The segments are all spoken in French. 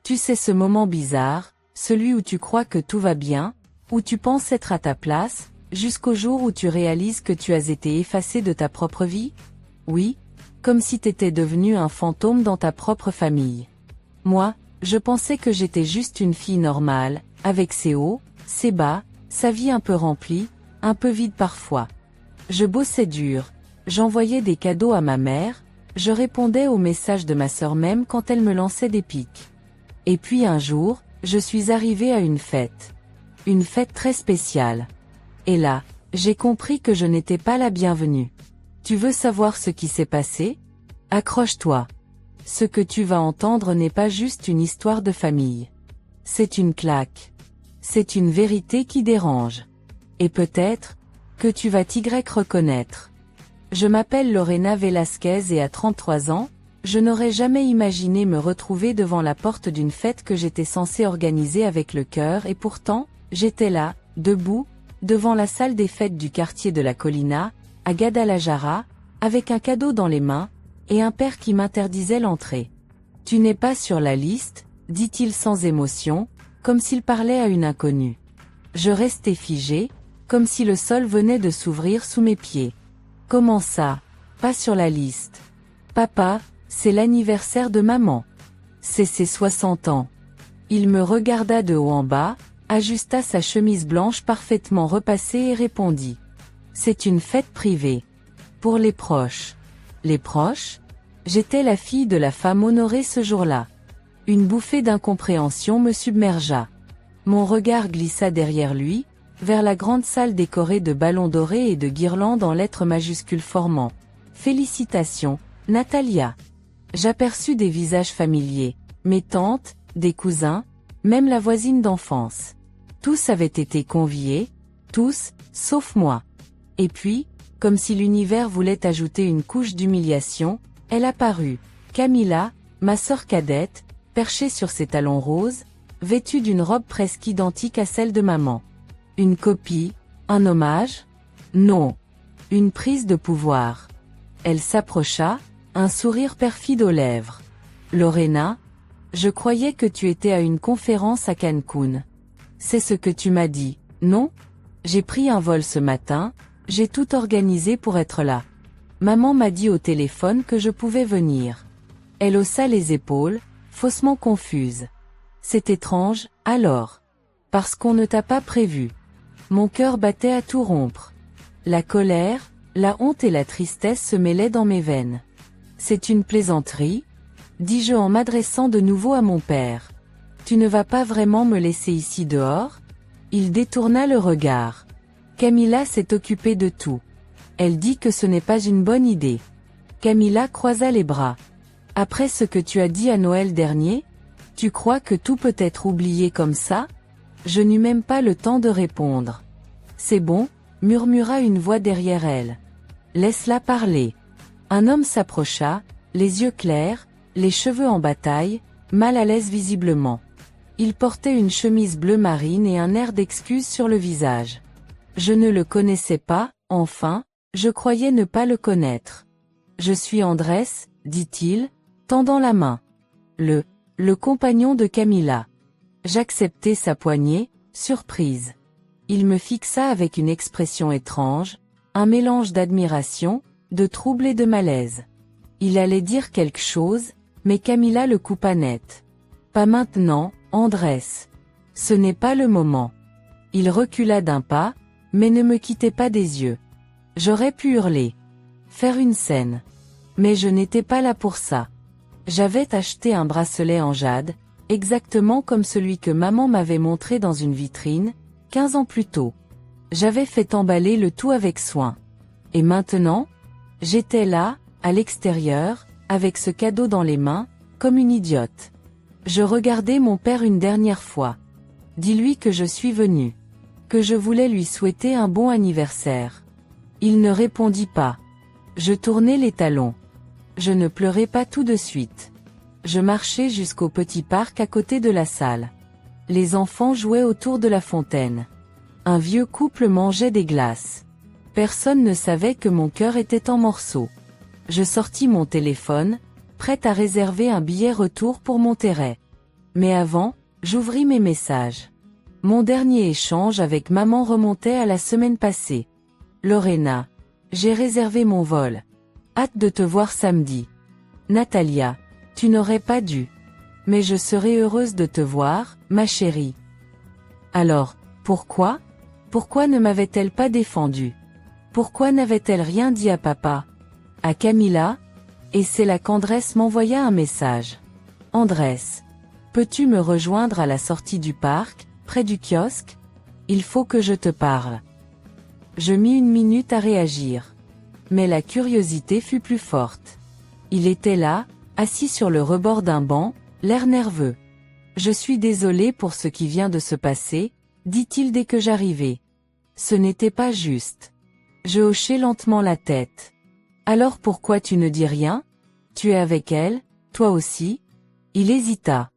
Tu sais, ce moment bizarre, celui où tu crois que tout va bien, où tu penses être à ta place, jusqu'au jour où tu réalises que tu as été effacé de ta propre vie? Oui, comme si t'étais devenu un fantôme dans ta propre famille. Moi, je pensais que j'étais juste une fille normale, avec ses hauts, ses bas, sa vie un peu remplie, un peu vide parfois. Je bossais dur, j'envoyais des cadeaux à ma mère, je répondais aux messages de ma sœur même quand elle me lançait des pics. Et puis un jour, je suis arrivée à une fête. Une fête très spéciale. Et là, j'ai compris que je n'étais pas la bienvenue. Tu veux savoir ce qui s'est passé? Accroche-toi. Ce que tu vas entendre n'est pas juste une histoire de famille. C'est une claque. C'est une vérité qui dérange. Et peut-être que tu vas t'y reconnaître. Je m'appelle Lorena Velasquez et à 33 ans, je n'aurais jamais imaginé me retrouver devant la porte d'une fête que j'étais censée organiser avec le cœur, et pourtant, j'étais là, debout, devant la salle des fêtes du quartier de la Colina, à Guadalajara, avec un cadeau dans les mains, et un père qui m'interdisait l'entrée. « Tu n'es pas sur la liste », dit-il sans émotion, comme s'il parlait à une inconnue. Je restais figée, comme si le sol venait de s'ouvrir sous mes pieds. « Comment ça? Pas sur la liste? Papa, c'est l'anniversaire de maman. C'est ses 60 ans. » Il me regarda de haut en bas, ajusta sa chemise blanche parfaitement repassée et répondit. « C'est une fête privée. Pour les proches. » Les proches? J'étais la fille de la femme honorée ce jour-là. Une bouffée d'incompréhension me submergea. Mon regard glissa derrière lui, vers la grande salle décorée de ballons dorés et de guirlandes en lettres majuscules formant « Félicitations, Natalia ». J'aperçus des visages familiers, mes tantes, des cousins, même la voisine d'enfance. Tous avaient été conviés, tous, sauf moi. Et puis, comme si l'univers voulait ajouter une couche d'humiliation, elle apparut, Camila, ma sœur cadette, perchée sur ses talons roses, vêtue d'une robe presque identique à celle de maman. Une copie? Un hommage? Non. Une prise de pouvoir. Elle s'approcha, un sourire perfide aux lèvres. Lorena, je croyais que tu étais à une conférence à Cancun. C'est ce que tu m'as dit, non? J'ai pris un vol ce matin, j'ai tout organisé pour être là. Maman m'a dit au téléphone que je pouvais venir. Elle haussa les épaules, faussement confuse. C'est étrange, alors. Parce qu'on ne t'a pas prévu. Mon cœur battait à tout rompre. La colère, la honte et la tristesse se mêlaient dans mes veines. C'est une plaisanterie? Dis-je en m'adressant de nouveau à mon père. Tu ne vas pas vraiment me laisser ici dehors? Il détourna le regard. Camila s'est occupée de tout. Elle dit que ce n'est pas une bonne idée. Camila croisa les bras. Après ce que tu as dit à Noël dernier? Tu crois que tout peut être oublié comme ça? Je n'eus même pas le temps de répondre. C'est bon, murmura une voix derrière elle. Laisse-la parler. Un homme s'approcha, les yeux clairs, les cheveux en bataille, mal à l'aise visiblement. Il portait une chemise bleu marine et un air d'excuse sur le visage. Je ne le connaissais pas, enfin, je croyais ne pas le connaître. Je suis Andrés, dit-il, tendant la main. Le compagnon de Camila. J'acceptai sa poignée, surprise. Il me fixa avec une expression étrange, un mélange d'admiration, de trouble et de malaise. Il allait dire quelque chose, mais Camila le coupa net. Pas maintenant, Andrés. Ce n'est pas le moment. Il recula d'un pas, mais ne me quittait pas des yeux. J'aurais pu hurler. Faire une scène. Mais je n'étais pas là pour ça. J'avais acheté un bracelet en jade, exactement comme celui que maman m'avait montré dans une vitrine, 15 ans plus tôt. J'avais fait emballer le tout avec soin. Et maintenant? J'étais là, à l'extérieur, avec ce cadeau dans les mains, comme une idiote. Je regardais mon père une dernière fois. Dis-lui que je suis venue. Que je voulais lui souhaiter un bon anniversaire. Il ne répondit pas. Je tournai les talons. Je ne pleurais pas tout de suite. Je marchais jusqu'au petit parc à côté de la salle. Les enfants jouaient autour de la fontaine. Un vieux couple mangeait des glaces. Personne ne savait que mon cœur était en morceaux. Je sortis mon téléphone, prête à réserver un billet retour pour Monterrey. Mais avant, j'ouvris mes messages. Mon dernier échange avec maman remontait à la semaine passée. Lorena. J'ai réservé mon vol. Hâte de te voir samedi. Natalia. Tu n'aurais pas dû. Mais je serai heureuse de te voir, ma chérie. Alors, pourquoi? Pourquoi ne m'avait-elle pas défendu? Pourquoi n'avait-elle rien dit à papa? À Camilla? Et c'est là qu'Andrés m'envoya un message. Andrés. Peux-tu me rejoindre à la sortie du parc, près du kiosque? Il faut que je te parle. Je mis une minute à réagir. Mais la curiosité fut plus forte. Il était là, assis sur le rebord d'un banc, l'air nerveux. Je suis désolé pour ce qui vient de se passer, dit-il dès que j'arrivai. Ce n'était pas juste. Je hochai lentement la tête. Alors pourquoi tu ne dis rien? Tu es avec elle, toi aussi? Il hésita.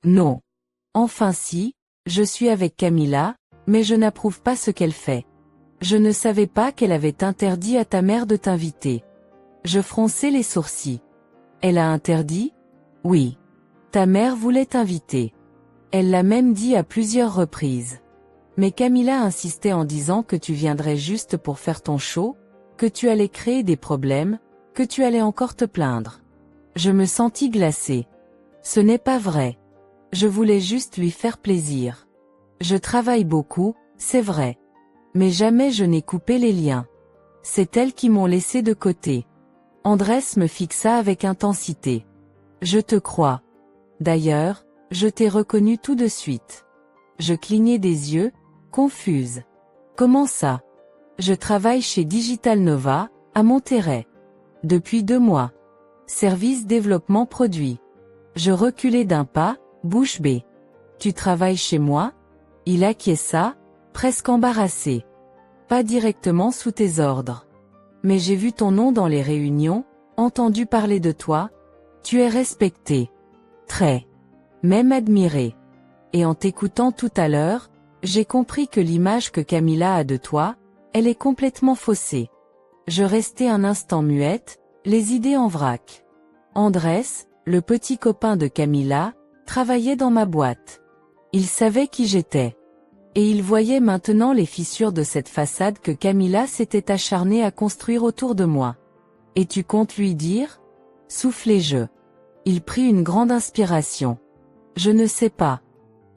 Non. Enfin si, je suis avec Camilla, mais je n'approuve pas ce qu'elle fait. Je ne savais pas qu'elle avait interdit à ta mère de t'inviter. Je fronçai les sourcils. Elle a interdit? Oui. Ta mère voulait t'inviter. Elle l'a même dit à plusieurs reprises. Mais Camilla insistait en disant que tu viendrais juste pour faire ton show, que tu allais créer des problèmes, que tu allais encore te plaindre. Je me sentis glacée. Ce n'est pas vrai. Je voulais juste lui faire plaisir. Je travaille beaucoup, c'est vrai. Mais jamais je n'ai coupé les liens. C'est elles qui m'ont laissé de côté. Andrés me fixa avec intensité. Je te crois. D'ailleurs, je t'ai reconnu tout de suite. Je clignai des yeux, confuse. Comment ça? Je travaille chez Digital Nova, à Monterrey. Depuis 2 mois. Service développement produit. Je reculai d'un pas, bouche bée. Tu travailles chez moi? Il acquiesça, presque embarrassé. Pas directement sous tes ordres. Mais j'ai vu ton nom dans les réunions, entendu parler de toi. Tu es respecté. Très. Même admiré. Et en t'écoutant tout à l'heure, j'ai compris que l'image que Camilla a de toi, elle est complètement faussée. Je restai un instant muette, les idées en vrac. Andrés, le petit copain de Camilla, travaillait dans ma boîte. Il savait qui j'étais. Et il voyait maintenant les fissures de cette façade que Camilla s'était acharnée à construire autour de moi. Et tu comptes lui dire? Soufflai-je. Il prit une grande inspiration. Je ne sais pas.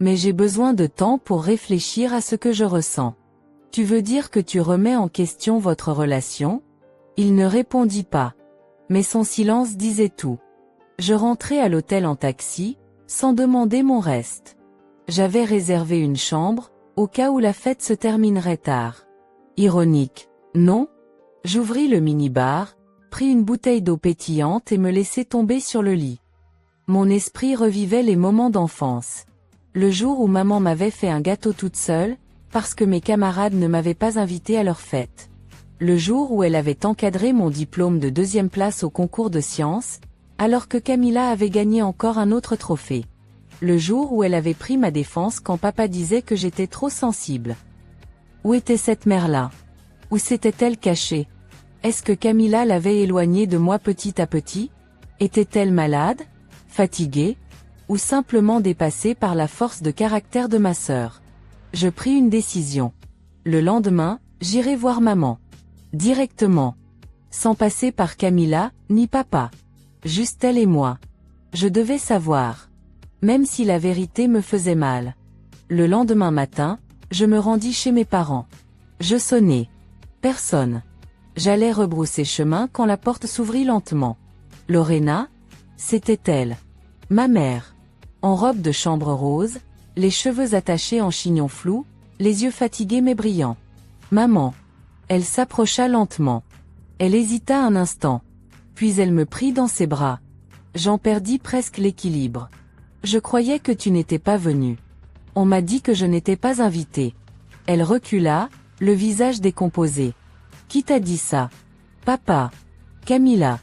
Mais j'ai besoin de temps pour réfléchir à ce que je ressens. Tu veux dire que tu remets en question votre relation? Il ne répondit pas. Mais son silence disait tout. Je rentrai à l'hôtel en taxi, sans demander mon reste. J'avais réservé une chambre, au cas où la fête se terminerait tard. Ironique, non? J'ouvris le minibar, pris une bouteille d'eau pétillante et me laissai tomber sur le lit. Mon esprit revivait les moments d'enfance. Le jour où maman m'avait fait un gâteau toute seule, parce que mes camarades ne m'avaient pas invité à leur fête. Le jour où elle avait encadré mon diplôme de 2e place au concours de sciences, alors que Camilla avait gagné encore un autre trophée. Le jour où elle avait pris ma défense quand papa disait que j'étais trop sensible. Où était cette mère-là? Où s'était-elle cachée? Est-ce que Camilla l'avait éloignée de moi petit à petit? Était-elle malade? Fatiguée? Ou simplement dépassée par la force de caractère de ma sœur? Je pris une décision. Le lendemain, j'irai voir maman. Directement. Sans passer par Camilla, ni papa. Juste elle et moi. Je devais savoir. Même si la vérité me faisait mal. Le lendemain matin, je me rendis chez mes parents. Je sonnai. Personne. J'allais rebrousser chemin quand la porte s'ouvrit lentement. Lorena? C'était elle. Ma mère. En robe de chambre rose, les cheveux attachés en chignon flou, les yeux fatigués mais brillants. Maman. Elle s'approcha lentement. Elle hésita un instant. Puis elle me prit dans ses bras. J'en perdis presque l'équilibre. Je croyais que tu n'étais pas venu. On m'a dit que je n'étais pas invité. Elle recula, le visage décomposé. Qui t'a dit ça? Papa. Camilla.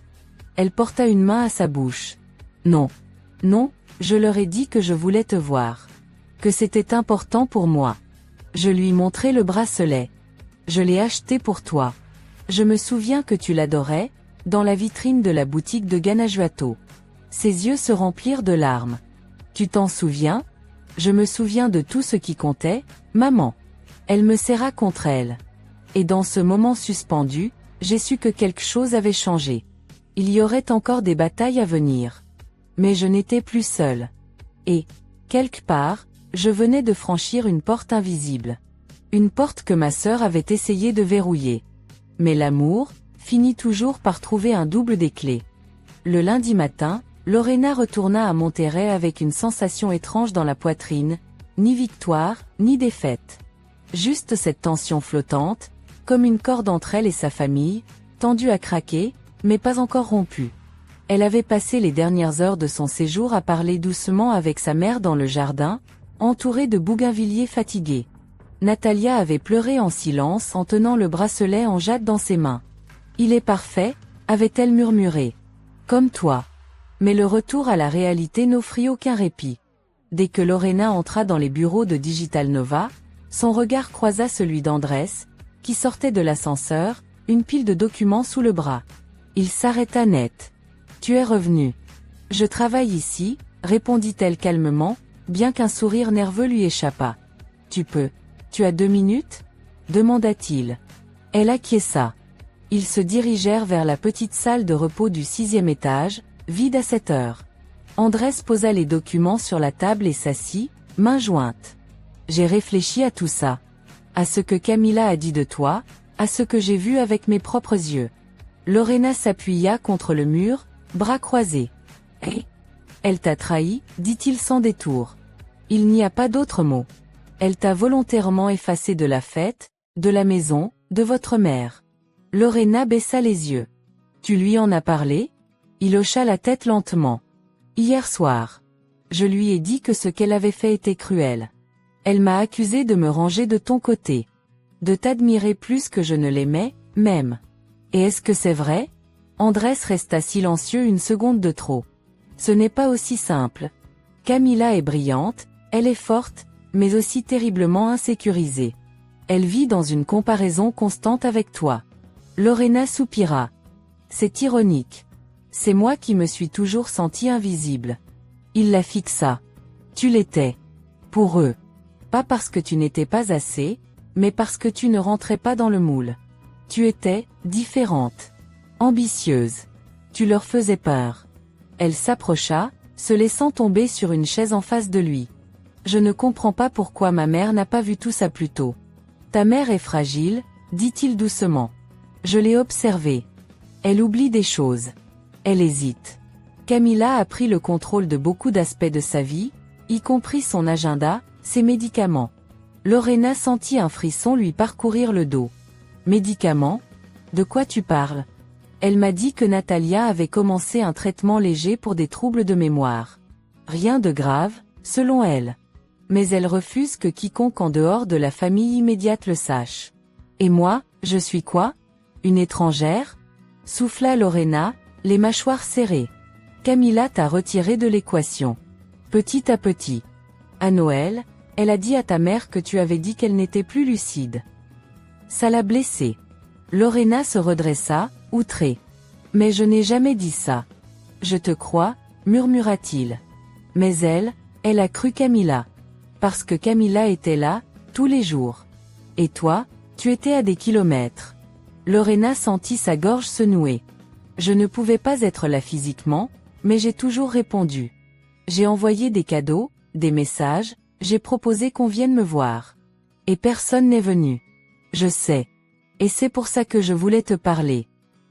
Elle porta une main à sa bouche. Non. Non, je leur ai dit que je voulais te voir. Que c'était important pour moi. Je lui montrai le bracelet. Je l'ai acheté pour toi. Je me souviens que tu l'adorais, dans la vitrine de la boutique de Guanajuato. Ses yeux se remplirent de larmes. Tu t'en souviens? Je me souviens de tout ce qui comptait, maman. Elle me serra contre elle. Et dans ce moment suspendu, j'ai su que quelque chose avait changé. Il y aurait encore des batailles à venir. Mais je n'étais plus seule. Et, quelque part, je venais de franchir une porte invisible. Une porte que ma sœur avait essayé de verrouiller. Mais l'amour finit toujours par trouver un double des clés. Le lundi matin, Lorena retourna à Monterrey avec une sensation étrange dans la poitrine, ni victoire, ni défaite. Juste cette tension flottante, comme une corde entre elle et sa famille, tendue à craquer, mais pas encore rompue. Elle avait passé les dernières heures de son séjour à parler doucement avec sa mère dans le jardin, entourée de bougainvilliers fatigués. Natalia avait pleuré en silence en tenant le bracelet en jade dans ses mains. « Il est parfait », avait-elle murmuré. « Comme toi. » Mais le retour à la réalité n'offrit aucun répit. Dès que Lorena entra dans les bureaux de Digital Nova, son regard croisa celui d'Andrés, qui sortait de l'ascenseur, une pile de documents sous le bras. Il s'arrêta net. « Tu es revenu. »« Je travaille ici », répondit-elle calmement, bien qu'un sourire nerveux lui échappât. « Tu peux. Tu as 2 minutes ?» demanda-t-il. Elle acquiesça. Ils se dirigèrent vers la petite salle de repos du 6e étage, vide à cette heure. Andrés posa les documents sur la table et s'assit, mains jointes. « J'ai réfléchi à tout ça. À ce que Camilla a dit de toi, à ce que j'ai vu avec mes propres yeux. » Lorena s'appuya contre le mur, bras croisés. « Hé ! Elle t'a trahi, dit-il sans détour. Il n'y a pas d'autre mot. Elle t'a volontairement effacé de la fête, de la maison, de votre mère. » Lorena baissa les yeux. « Tu lui en as parlé ?» Il hocha la tête lentement. « Hier soir. Je lui ai dit que ce qu'elle avait fait était cruel. Elle m'a accusé de me ranger de ton côté. De t'admirer plus que je ne l'aimais, même. Et est-ce que c'est vrai ?» Andrés resta silencieux une seconde de trop. « Ce n'est pas aussi simple. Camilla est brillante, elle est forte, mais aussi terriblement insécurisée. Elle vit dans une comparaison constante avec toi. » Lorena soupira. « C'est ironique. C'est moi qui me suis toujours sentie invisible. » Il la fixa. « Tu l'étais. Pour eux. Pas parce que tu n'étais pas assez, mais parce que tu ne rentrais pas dans le moule. Tu étais différente. Ambitieuse. Tu leur faisais peur. » Elle s'approcha, se laissant tomber sur une chaise en face de lui. « Je ne comprends pas pourquoi ma mère n'a pas vu tout ça plus tôt. Ta mère est fragile, dit-il doucement. Je l'ai observée. Elle oublie des choses. Elle hésite. Camilla a pris le contrôle de beaucoup d'aspects de sa vie, y compris son agenda, ses médicaments. » Lorena sentit un frisson lui parcourir le dos. « Médicaments ? De quoi tu parles ? » Elle m'a dit que Natalia avait commencé un traitement léger pour des troubles de mémoire. Rien de grave, selon elle. Mais elle refuse que quiconque en dehors de la famille immédiate le sache. « Et moi, je suis quoi ? Une étrangère ?» souffla Lorena, les mâchoires serrées. « Camilla t'a retiré de l'équation. Petit à petit. À Noël, elle a dit à ta mère que tu avais dit qu'elle n'était plus lucide. Ça l'a blessée. » Lorena se redressa, outrée. « Mais je n'ai jamais dit ça. Je te crois, » murmura-t-il. Mais elle a cru Camilla. Parce que Camilla était là, tous les jours. Et toi, tu étais à des kilomètres. Lorena sentit sa gorge se nouer. Je ne pouvais pas être là physiquement, mais j'ai toujours répondu. J'ai envoyé des cadeaux, des messages, j'ai proposé qu'on vienne me voir. Et personne n'est venu. Je sais. Et c'est pour ça que je voulais te parler.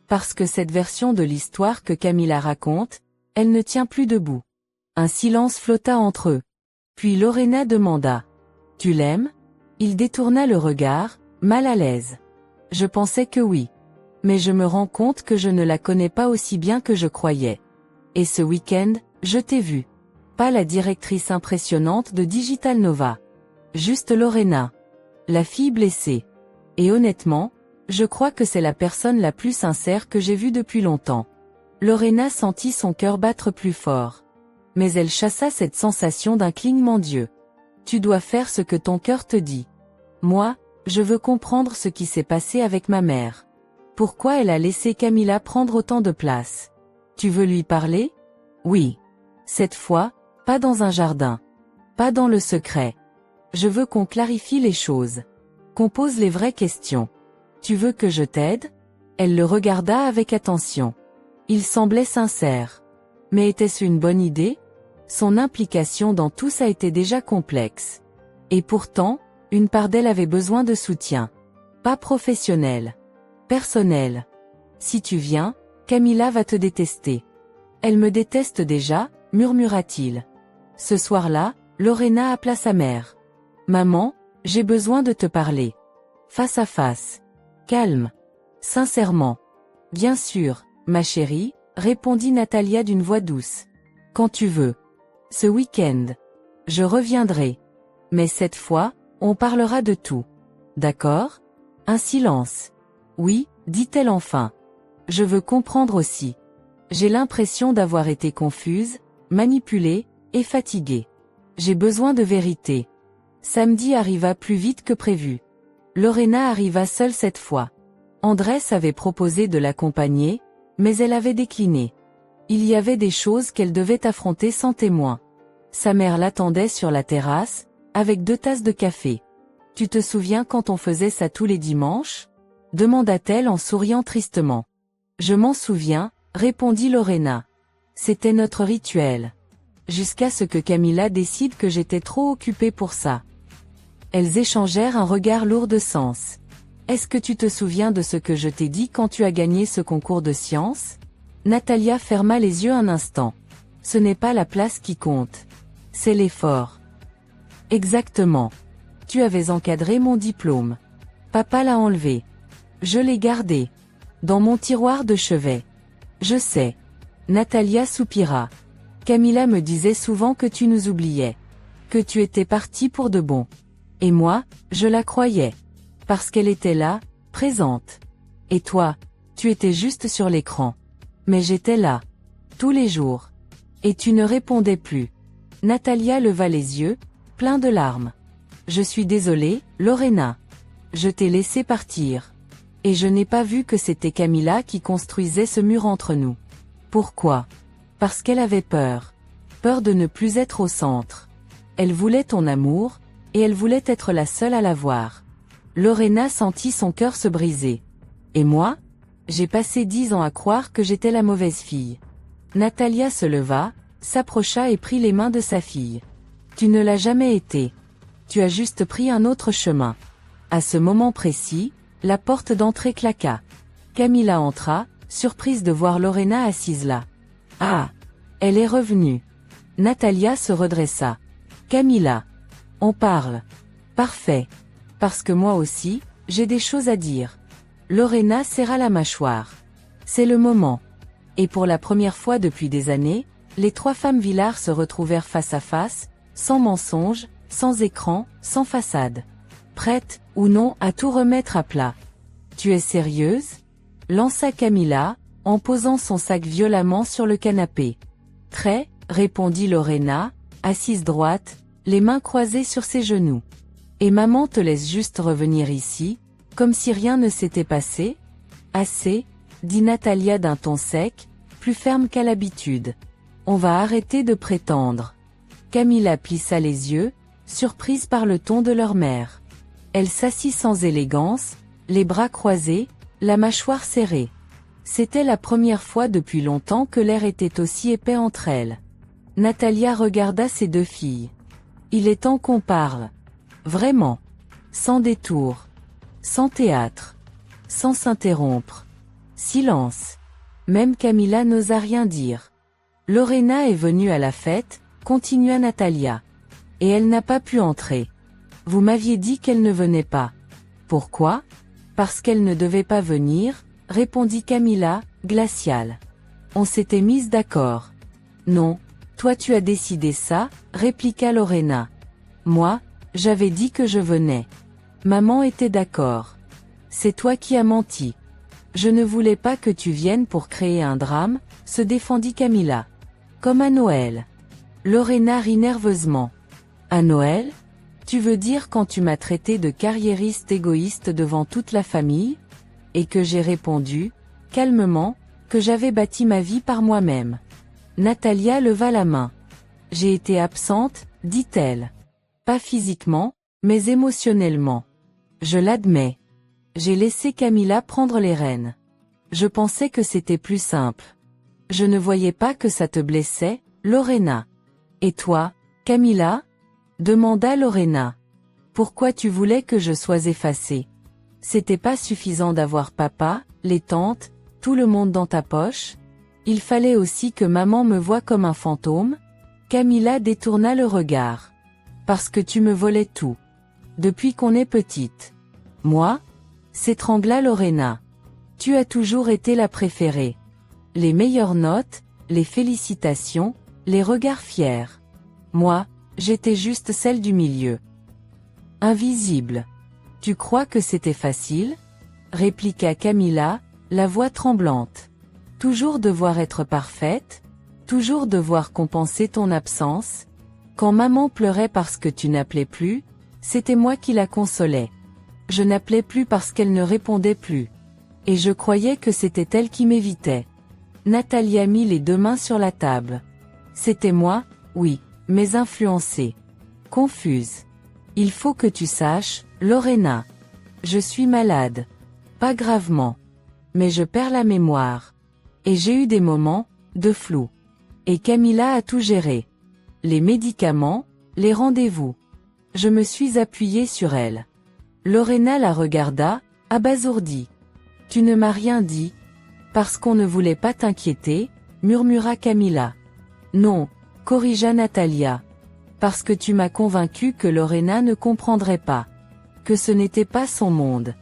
Parce que cette version de l'histoire que Camilla raconte, elle ne tient plus debout. » Un silence flotta entre eux. Puis Lorena demanda. « Tu l'aimes ?» Il détourna le regard, mal à l'aise. « Je pensais que oui. Mais je me rends compte que je ne la connais pas aussi bien que je croyais. Et ce week-end, je t'ai vu. Pas la directrice impressionnante de Digital Nova. Juste Lorena. La fille blessée. Et honnêtement, je crois que c'est la personne la plus sincère que j'ai vue depuis longtemps. » Lorena sentit son cœur battre plus fort. Mais elle chassa cette sensation d'un clignement d'yeux. « Tu dois faire ce que ton cœur te dit. Moi, je veux comprendre ce qui s'est passé avec ma mère. Pourquoi elle a laissé Camilla prendre autant de place. Tu veux lui parler ? Oui. Cette fois, Pas dans un jardin. Pas dans le secret. Je veux qu'on clarifie les choses. Qu'on pose les vraies questions. Tu veux que je t'aide? Elle le regarda avec attention. Il semblait sincère. Mais était-ce une bonne idée? Son implication dans tout ça était déjà complexe. Et pourtant, une part d'elle avait besoin de soutien. Pas professionnel. Personnel. Si tu viens, Camilla va te détester. Elle me déteste déjà, murmura-t-il. Ce soir-là, Lorena appela sa mère. Maman, j'ai besoin de te parler. Face à face. Calme. Sincèrement. Bien sûr, ma chérie, répondit Natalia d'une voix douce. Quand tu veux. Ce week-end. Je reviendrai. Mais cette fois, on parlera de tout. D'accord? Un silence. Oui, dit-elle enfin. Je veux comprendre aussi. J'ai l'impression d'avoir été confuse, manipulée, et fatiguée. J'ai besoin de vérité. Samedi arriva plus vite que prévu. Lorena arriva seule cette fois. Andrés avait proposé de l'accompagner, mais elle avait décliné. Il y avait des choses qu'elle devait affronter sans témoin. Sa mère l'attendait sur la terrasse, avec 2 tasses de café. « Tu te souviens quand on faisait ça tous les dimanches ?» demanda-t-elle en souriant tristement. « Je m'en souviens », répondit Lorena. « C'était notre rituel. Jusqu'à ce que Camilla décide que j'étais trop occupée pour ça. » Elles échangèrent un regard lourd de sens. « Est-ce que tu te souviens de ce que je t'ai dit quand tu as gagné ce concours de sciences ?» Natalia ferma les yeux un instant. « Ce n'est pas la place qui compte. C'est l'effort. » Exactement. Tu avais encadré mon diplôme. Papa l'a enlevé. Je l'ai gardé. Dans mon tiroir de chevet. Je sais. Natalia soupira. Camilla me disait souvent que tu nous oubliais. Que tu étais partie pour de bon. Et moi, je la croyais. Parce qu'elle était là, présente. Et toi, tu étais juste sur l'écran. Mais j'étais là. Tous les jours. Et tu ne répondais plus. Natalia leva les yeux, plein de larmes. Je suis désolée, Lorena. Je t'ai laissé partir. Et je n'ai pas vu que c'était Camilla qui construisait ce mur entre nous. Pourquoi? Parce qu'elle avait peur. Peur de ne plus être au centre. Elle voulait ton amour, et elle voulait être la seule à l'avoir. Lorena sentit son cœur se briser. Et moi? J'ai passé 10 ans à croire que j'étais la mauvaise fille. Natalia se leva, s'approcha et prit les mains de sa fille. Tu ne l'as jamais été. Tu as juste pris un autre chemin. À ce moment précis, la porte d'entrée claqua. Camilla entra, surprise de voir Lorena assise là. Ah! Elle est revenue. Natalia se redressa. Camilla. On parle. Parfait. Parce que moi aussi, j'ai des choses à dire. Lorena serra la mâchoire. C'est le moment. Et pour la première fois depuis des années, les 3 femmes Villard se retrouvèrent face à face, sans mensonge, sans écran, sans façade. Prête, ou non, à tout remettre à plat. Tu es sérieuse? Lança Camilla, en posant son sac violemment sur le canapé. Très, répondit Lorena, assise droite, les mains croisées sur ses genoux. Et maman te laisse juste revenir ici, comme si rien ne s'était passé? Assez, dit Natalia d'un ton sec, plus ferme qu'à l'habitude. On va arrêter de prétendre. Camilla plissa les yeux, surprise par le ton de leur mère. Elle s'assit sans élégance, les bras croisés, la mâchoire serrée. C'était la première fois depuis longtemps que l'air était aussi épais entre elles. Natalia regarda ses 2 filles. Il est temps qu'on parle. Vraiment. Sans détour. Sans théâtre. Sans s'interrompre. Silence. Même Camilla n'osa rien dire. Lorena est venue à la fête, continua Natalia. Et elle n'a pas pu entrer. Vous m'aviez dit qu'elle ne venait pas. Pourquoi? Parce qu'elle ne devait pas venir, répondit Camilla, glaciale. On s'était mise d'accord. Non, toi tu as décidé ça, répliqua Lorena. Moi, j'avais dit que je venais. Maman était d'accord. C'est toi qui as menti. Je ne voulais pas que tu viennes pour créer un drame, se défendit Camilla. Comme à Noël. Lorena rit nerveusement. À Noël? Tu veux dire quand tu m'as traité de carriériste égoïste devant toute la famille? Et que j'ai répondu, calmement, que j'avais bâti ma vie par moi-même. Natalia leva la main. J'ai été absente, dit-elle. Pas physiquement, mais émotionnellement. Je l'admets. J'ai laissé Camilla prendre les rênes. Je pensais que c'était plus simple. Je ne voyais pas que ça te blessait, Lorena. Et toi, Camilla? Demanda Lorena. Pourquoi tu voulais que je sois effacée? C'était pas suffisant d'avoir papa, les tantes, tout le monde dans ta poche? Il fallait aussi que maman me voie comme un fantôme? Camilla détourna le regard. Parce que tu me volais tout. Depuis qu'on est petite. Moi? S'étrangla Lorena. Tu as toujours été la préférée. Les meilleures notes, les félicitations, les regards fiers. Moi, j'étais juste celle du milieu. Invisible. Tu crois que c'était facile? Répliqua Camilla, la voix tremblante. Toujours devoir être parfaite? Toujours devoir compenser ton absence? Quand maman pleurait parce que tu n'appelais plus, c'était moi qui la consolais. Je n'appelais plus parce qu'elle ne répondait plus. Et je croyais que c'était elle qui m'évitait. Natalia mit les deux mains sur la table. C'était moi, oui, mais influencée. Confuse. Il faut que tu saches, Lorena. Je suis malade. Pas gravement. Mais je perds la mémoire. Et j'ai eu des moments, de flou. Et Camilla a tout géré. Les médicaments, les rendez-vous. Je me suis appuyée sur elle. Lorena la regarda, abasourdie. Tu ne m'as rien dit? Parce qu'on ne voulait pas t'inquiéter, murmura Camilla. Non, corrigea Natalia. Parce que tu m'as convaincu que Lorena ne comprendrait pas. Que ce n'était pas son monde.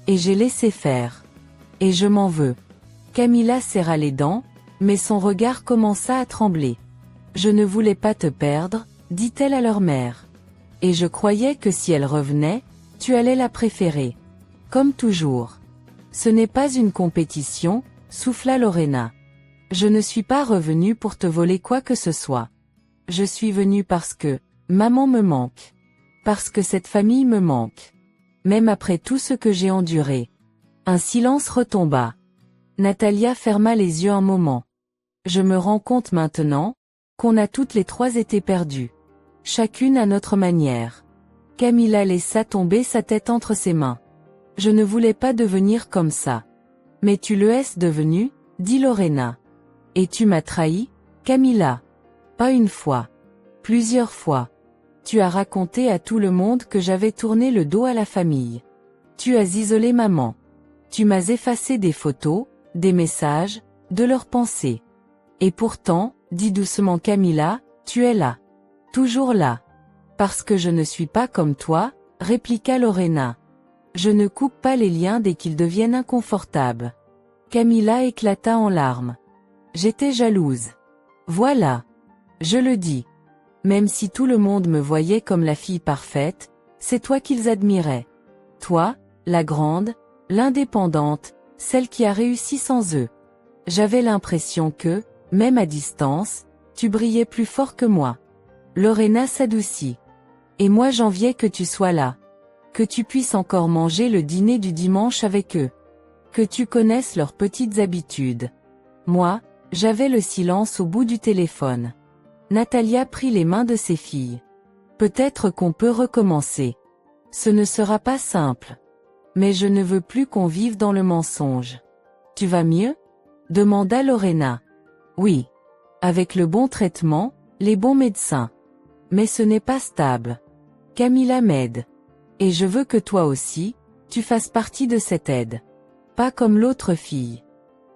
Et j'ai laissé faire. Et je m'en veux. Camilla serra les dents, mais son regard commença à trembler. Je ne voulais pas te perdre, dit-elle à leur mère. Et je croyais que si elle revenait, tu allais la préférer. Comme toujours. Ce n'est pas une compétition, souffla Lorena. Je ne suis pas revenue pour te voler quoi que ce soit. Je suis venue parce que, maman me manque. Parce que cette famille me manque. Même après tout ce que j'ai enduré. Un silence retomba. Natalia ferma les yeux un moment. Je me rends compte maintenant, qu'on a toutes les trois été perdues. Chacune à notre manière. Camilla laissa tomber sa tête entre ses mains. Je ne voulais pas devenir comme ça. Mais tu le es devenu, dit Lorena. Et tu m'as trahi, Camilla. Pas une fois. Plusieurs fois. Tu as raconté à tout le monde que j'avais tourné le dos à la famille. Tu as isolé maman. Tu m'as effacé des photos, des messages, de leurs pensées. Et pourtant, dit doucement Camilla, tu es là. Toujours là. Parce que je ne suis pas comme toi, répliqua Lorena. Je ne coupe pas les liens dès qu'ils deviennent inconfortables. Camilla éclata en larmes. J'étais jalouse. Voilà. Je le dis. Même si tout le monde me voyait comme la fille parfaite, c'est toi qu'ils admiraient. Toi, la grande, l'indépendante, celle qui a réussi sans eux. J'avais l'impression que, même à distance, tu brillais plus fort que moi. Lorena s'adoucit. Et moi j'enviais que tu sois là. Que tu puisses encore manger le dîner du dimanche avec eux. Que tu connaisses leurs petites habitudes. Moi, j'avais le silence au bout du téléphone. Natalia prit les mains de ses filles. Peut-être qu'on peut recommencer. Ce ne sera pas simple. Mais je ne veux plus qu'on vive dans le mensonge. Tu vas mieux? Demanda Lorena. Oui. Avec le bon traitement, les bons médecins. Mais ce n'est pas stable. Camilla m'aide. Et je veux que toi aussi, tu fasses partie de cette aide. Pas comme l'autre fille.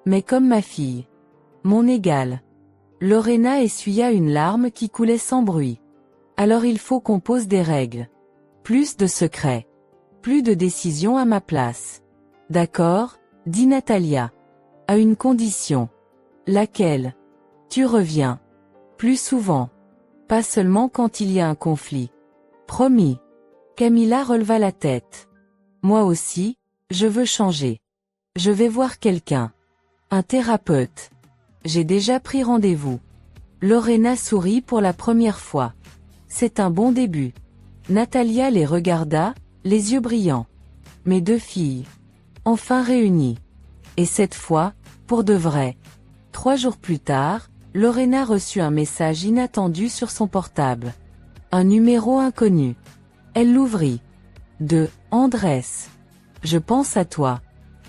Mais comme ma fille. Mon égale. Lorena essuya une larme qui coulait sans bruit. Alors il faut qu'on pose des règles. Plus de secrets. Plus de décisions à ma place. D'accord, dit Natalia. À une condition. Laquelle? Tu reviens. Plus souvent. Pas seulement quand il y a un conflit. Promis. Camilla releva la tête. Moi aussi, je veux changer. Je vais voir quelqu'un. Un thérapeute. J'ai déjà pris rendez-vous. Lorena sourit pour la première fois. C'est un bon début. Natalia les regarda, les yeux brillants. Mes deux filles. Enfin réunies. Et cette fois, pour de vrai. 3 jours plus tard, Lorena reçut un message inattendu sur son portable. Un numéro inconnu. Elle l'ouvrit. De Andrés. Je pense à toi.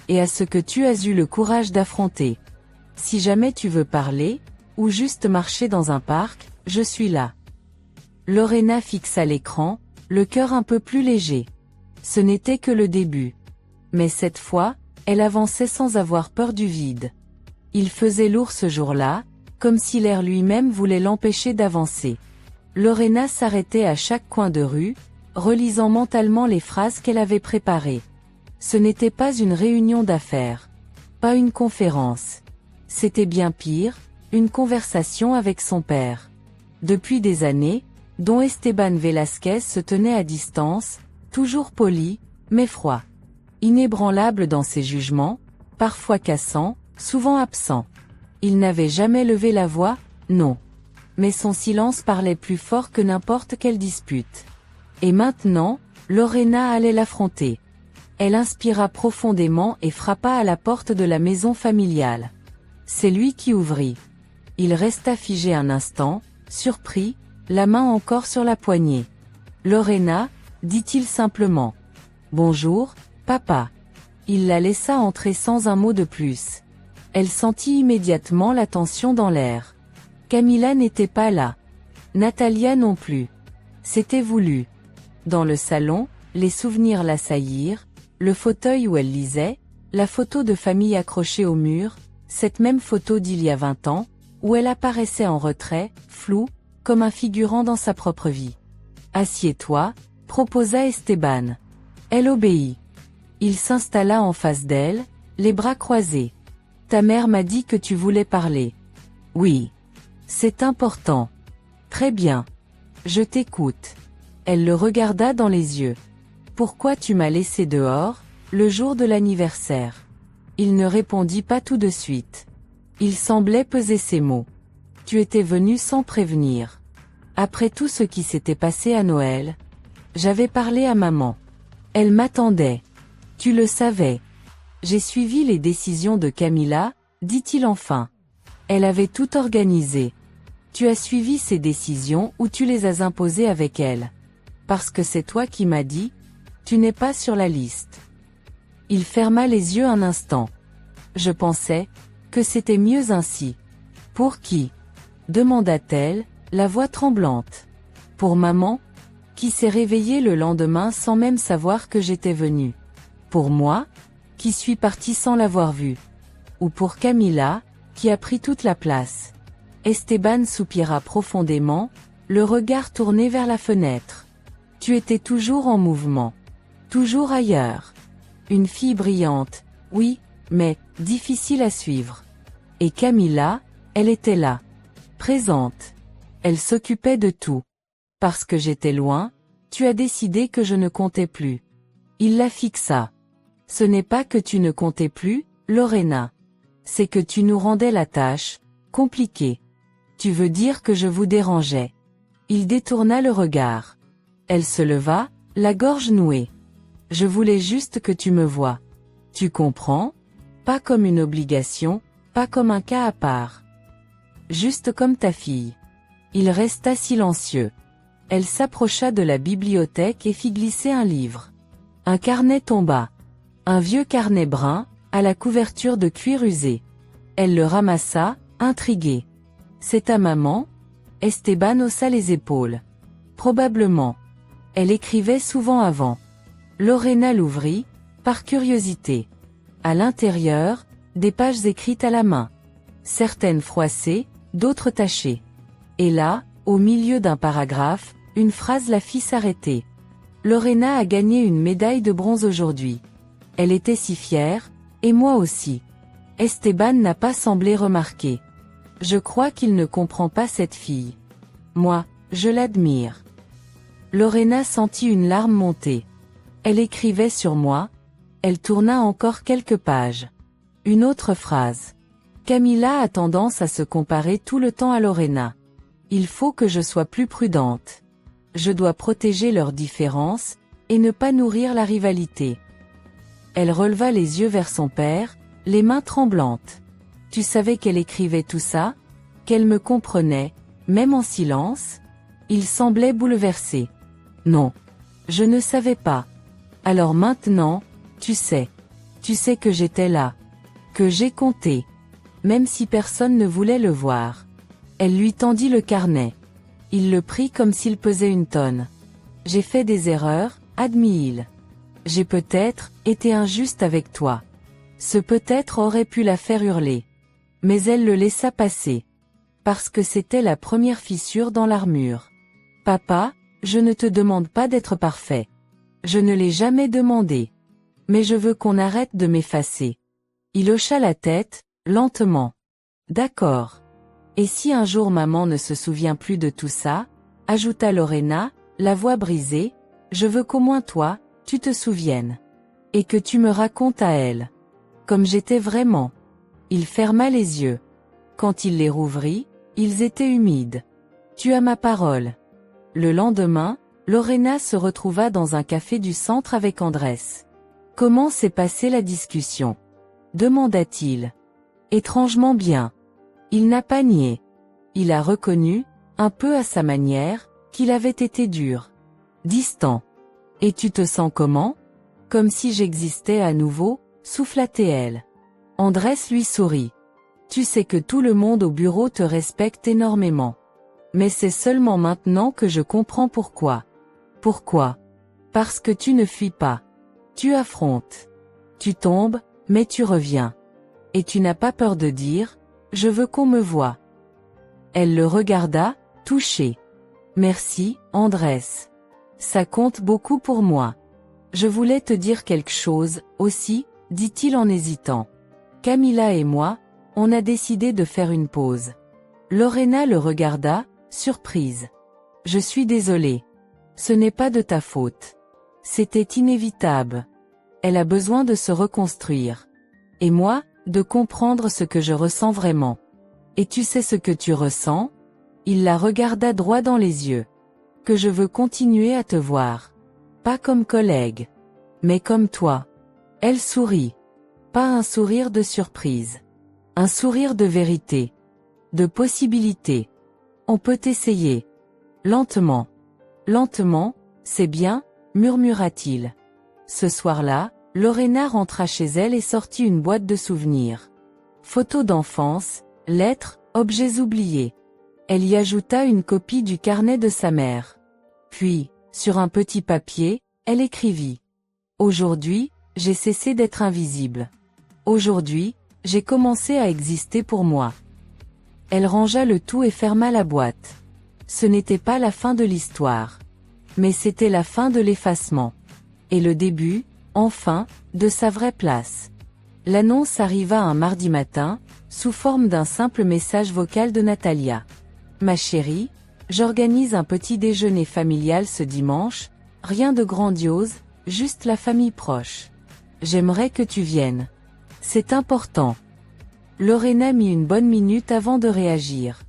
Et à ce que tu as eu le courage d'affronter. Si jamais tu veux parler, ou juste marcher dans un parc, je suis là. Lorena fixa l'écran, le cœur un peu plus léger. Ce n'était que le début. Mais cette fois, elle avançait sans avoir peur du vide. Il faisait lourd ce jour-là, comme si l'air lui-même voulait l'empêcher d'avancer. Lorena s'arrêtait à chaque coin de rue, relisant mentalement les phrases qu'elle avait préparées. Ce n'était pas une réunion d'affaires. Pas une conférence. C'était bien pire, une conversation avec son père. Depuis des années, Don Esteban Velasquez se tenait à distance, toujours poli, mais froid. Inébranlable dans ses jugements, parfois cassant, souvent absent. Il n'avait jamais levé la voix, non. Mais son silence parlait plus fort que n'importe quelle dispute. Et maintenant, Lorena allait l'affronter. Elle inspira profondément et frappa à la porte de la maison familiale. C'est lui qui ouvrit. Il resta figé un instant, surpris, la main encore sur la poignée. « Lorena » dit-il simplement. « Bonjour, papa. » Il la laissa entrer sans un mot de plus. Elle sentit immédiatement la tension dans l'air. Camila n'était pas là. Natalia non plus. C'était voulu. Dans le salon, les souvenirs l'assaillirent, le fauteuil où elle lisait, la photo de famille accrochée au mur, cette même photo d'il y a 20 ans, où elle apparaissait en retrait, floue, comme un figurant dans sa propre vie. « Assieds-toi », proposa Esteban. Elle obéit. Il s'installa en face d'elle, les bras croisés. « Ta mère m'a dit que tu voulais parler. »« Oui. C'est important. »« Très bien. Je t'écoute. » Elle le regarda dans les yeux. « Pourquoi tu m'as laissé dehors, le jour de l'anniversaire ?» Il ne répondit pas tout de suite. Il semblait peser ses mots. « Tu étais venu sans prévenir. Après tout ce qui s'était passé à Noël, j'avais parlé à maman. Elle m'attendait. Tu le savais. J'ai suivi les décisions de Camila, dit-il enfin. Elle avait tout organisé. Tu as suivi ses décisions ou tu les as imposées avec elle. Parce que c'est toi qui m'as dit, tu n'es pas sur la liste. » Il ferma les yeux un instant. Je pensais que c'était mieux ainsi. Pour qui? Demanda-t-elle, la voix tremblante. Pour maman, qui s'est réveillée le lendemain sans même savoir que j'étais venue. Pour moi, qui suis partie sans l'avoir vue. Ou pour Camila, qui a pris toute la place. Esteban soupira profondément, le regard tourné vers la fenêtre. Tu étais toujours en mouvement. Toujours ailleurs. Une fille brillante, oui, mais difficile à suivre. Et Camila, elle était là. Présente. Elle s'occupait de tout. Parce que j'étais loin, tu as décidé que je ne comptais plus. Il la fixa. Ce n'est pas que tu ne comptais plus, Lorena. C'est que tu nous rendais la tâche compliquée. Tu veux dire que je vous dérangeais. Il détourna le regard. Elle se leva, la gorge nouée. Je voulais juste que tu me voies. Tu comprends? Pas comme une obligation, pas comme un cas à part. Juste comme ta fille. Il resta silencieux. Elle s'approcha de la bibliothèque et fit glisser un livre. Un carnet tomba. Un vieux carnet brun, à la couverture de cuir usé. Elle le ramassa, intriguée. C'est ta maman? Esteban haussa les épaules. Probablement. Elle écrivait souvent avant. Lorena l'ouvrit, par curiosité. À l'intérieur, des pages écrites à la main. Certaines froissées, d'autres tachées. Et là, au milieu d'un paragraphe, une phrase la fit s'arrêter. Lorena a gagné une médaille de bronze aujourd'hui. Elle était si fière, et moi aussi. Esteban n'a pas semblé remarquer. Je crois qu'il ne comprend pas cette fille. Moi, je l'admire. Lorena sentit une larme monter. Elle écrivait sur moi. Elle tourna encore quelques pages. Une autre phrase. Camila a tendance à se comparer tout le temps à Lorena. Il faut que je sois plus prudente. Je dois protéger leurs différences, et ne pas nourrir la rivalité. Elle releva les yeux vers son père, les mains tremblantes. Tu savais qu'elle écrivait tout ça? Qu'elle me comprenait, même en silence? Il semblait bouleversé. Non. Je ne savais pas. Alors maintenant, tu sais. Tu sais que j'étais là. Que j'ai compté. Même si personne ne voulait le voir. Elle lui tendit le carnet. Il le prit comme s'il pesait une tonne. J'ai fait des erreurs, admit-il. J'ai peut-être été injuste avec toi. Ce peut-être aurait pu la faire hurler. Mais elle le laissa passer. Parce que c'était la première fissure dans l'armure. Papa, je ne te demande pas d'être parfait. Je ne l'ai jamais demandé. Mais je veux qu'on arrête de m'effacer. Il hocha la tête, lentement. D'accord. Et si un jour maman ne se souvient plus de tout ça, ajouta Lorena, la voix brisée, je veux qu'au moins toi, tu te souviennes. Et que tu me racontes à elle. Comme j'étais vraiment. Il ferma les yeux. Quand il les rouvrit, ils étaient humides. Tu as ma parole. Le lendemain, Lorena se retrouva dans un café du centre avec Andrés. Comment s'est passée la discussion? Demanda-t-il. Étrangement bien. Il n'a pas nié. Il a reconnu, un peu à sa manière, qu'il avait été dur. Distant. Et tu te sens comment? Comme si j'existais à nouveau, souffla-t-elle. Andrés lui sourit. Tu sais que tout le monde au bureau te respecte énormément. Mais c'est seulement maintenant que je comprends pourquoi. Pourquoi? Parce que tu ne fuis pas. Tu affrontes. Tu tombes, mais tu reviens. Et tu n'as pas peur de dire, je veux qu'on me voie. Elle le regarda, touchée. Merci, Andrés. Ça compte beaucoup pour moi. Je voulais te dire quelque chose, aussi, dit-il en hésitant. Camila et moi, on a décidé de faire une pause. Lorena le regarda, surprise. Je suis désolée. Ce n'est pas de ta faute. C'était inévitable. Elle a besoin de se reconstruire. Et moi, de comprendre ce que je ressens vraiment. Et tu sais ce que tu ressens? Il la regarda droit dans les yeux. Que je veux continuer à te voir. Pas comme collègue. Mais comme toi. Elle sourit. Pas un sourire de surprise. Un sourire de vérité. De possibilité. On peut essayer. Lentement. Lentement, c'est bien, murmura-t-il. Ce soir-là, Lorena rentra chez elle et sortit une boîte de souvenirs. Photos d'enfance, lettres, objets oubliés. Elle y ajouta une copie du carnet de sa mère. Puis, sur un petit papier, elle écrivit. Aujourd'hui, j'ai cessé d'être invisible. Aujourd'hui, j'ai commencé à exister pour moi. Elle rangea le tout et ferma la boîte. Ce n'était pas la fin de l'histoire. Mais c'était la fin de l'effacement. Et le début, enfin, de sa vraie place. L'annonce arriva un mardi matin, sous forme d'un simple message vocal de Natalia. Ma chérie, j'organise un petit déjeuner familial ce dimanche, rien de grandiose, juste la famille proche. J'aimerais que tu viennes. C'est important. Lorena mit une bonne minute avant de réagir.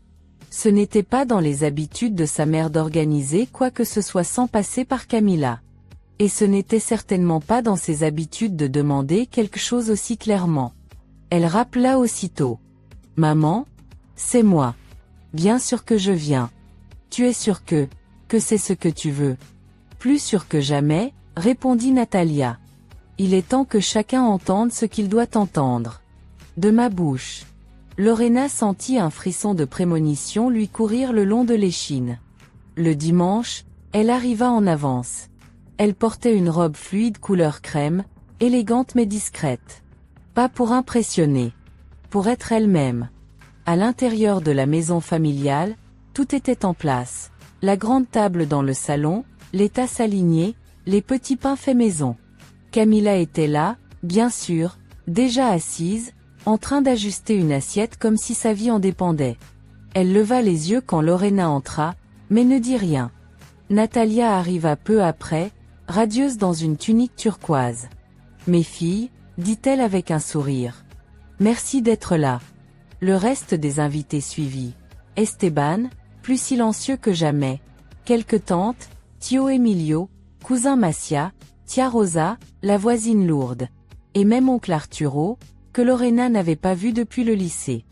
Ce n'était pas dans les habitudes de sa mère d'organiser quoi que ce soit sans passer par Camila. Et ce n'était certainement pas dans ses habitudes de demander quelque chose aussi clairement. Elle rappela aussitôt. Maman? C'est moi. Bien sûr que je viens. Tu es sûre que c'est ce que tu veux? Plus sûre que jamais, répondit Natalia. Il est temps que chacun entende ce qu'il doit entendre. De ma bouche. Lorena sentit un frisson de prémonition lui courir le long de l'échine. Le dimanche, elle arriva en avance. Elle portait une robe fluide couleur crème, élégante mais discrète. Pas pour impressionner. Pour être elle-même. À l'intérieur de la maison familiale, tout était en place. La grande table dans le salon, les tasses alignées, les petits pains faits maison. Camila était là, bien sûr, déjà assise, en train d'ajuster une assiette comme si sa vie en dépendait. Elle leva les yeux quand Lorena entra, mais ne dit rien. Natalia arriva peu après, radieuse dans une tunique turquoise. « Mes filles, dit-elle avec un sourire. Merci d'être là. » Le reste des invités suivit. Esteban, plus silencieux que jamais. Quelques tantes, Tio Emilio, cousin Massia, tia Rosa, la voisine lourde. Et même oncle Arturo, que Lorena n'avait pas vu depuis le lycée.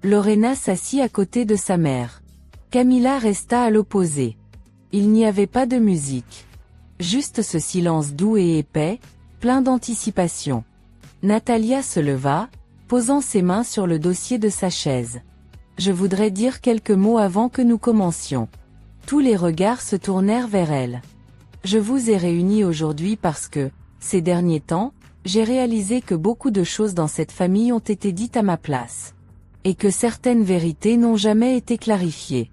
Lorena s'assit à côté de sa mère. Camilla resta à l'opposé. Il n'y avait pas de musique. Juste ce silence doux et épais, plein d'anticipation. Natalia se leva, posant ses mains sur le dossier de sa chaise. Je voudrais dire quelques mots avant que nous commencions. Tous les regards se tournèrent vers elle. Je vous ai réunis aujourd'hui parce que, ces derniers temps, j'ai réalisé que beaucoup de choses dans cette famille ont été dites à ma place. Et que certaines vérités n'ont jamais été clarifiées.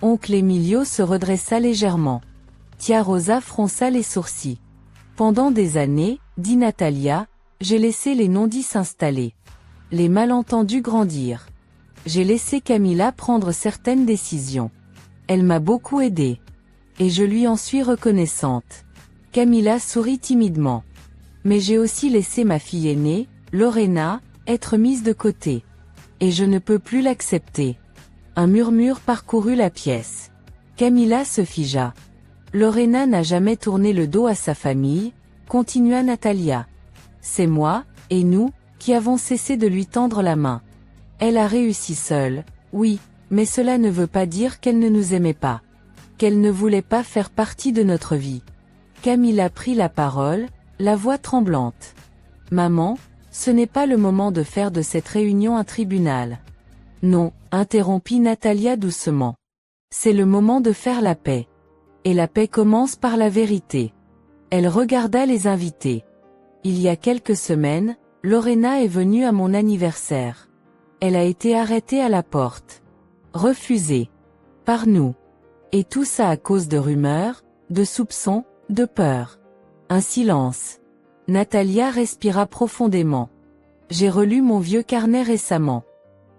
Oncle Emilio se redressa légèrement. Tia Rosa fronça les sourcils. Pendant des années, dit Natalia, j'ai laissé les non-dits s'installer. Les malentendus grandir. J'ai laissé Camilla prendre certaines décisions. Elle m'a beaucoup aidée. Et je lui en suis reconnaissante. Camilla sourit timidement. Mais j'ai aussi laissé ma fille aînée, Lorena, être mise de côté. Et je ne peux plus l'accepter. Un murmure parcourut la pièce. Camilla se figea. Lorena n'a jamais tourné le dos à sa famille, continua Natalia. C'est moi, et nous, qui avons cessé de lui tendre la main. Elle a réussi seule, oui, mais cela ne veut pas dire qu'elle ne nous aimait pas. Qu'elle ne voulait pas faire partie de notre vie. Camilla prit la parole, la voix tremblante. Maman, ce n'est pas le moment de faire de cette réunion un tribunal. Non, interrompit Natalia doucement. C'est le moment de faire la paix. Et la paix commence par la vérité. Elle regarda les invités. Il y a quelques semaines, Lorena est venue à mon anniversaire. Elle a été arrêtée à la porte. Refusée. Par nous. Et tout ça à cause de rumeurs, de soupçons, de peur. Un silence. Natalia respira profondément. J'ai relu mon vieux carnet récemment.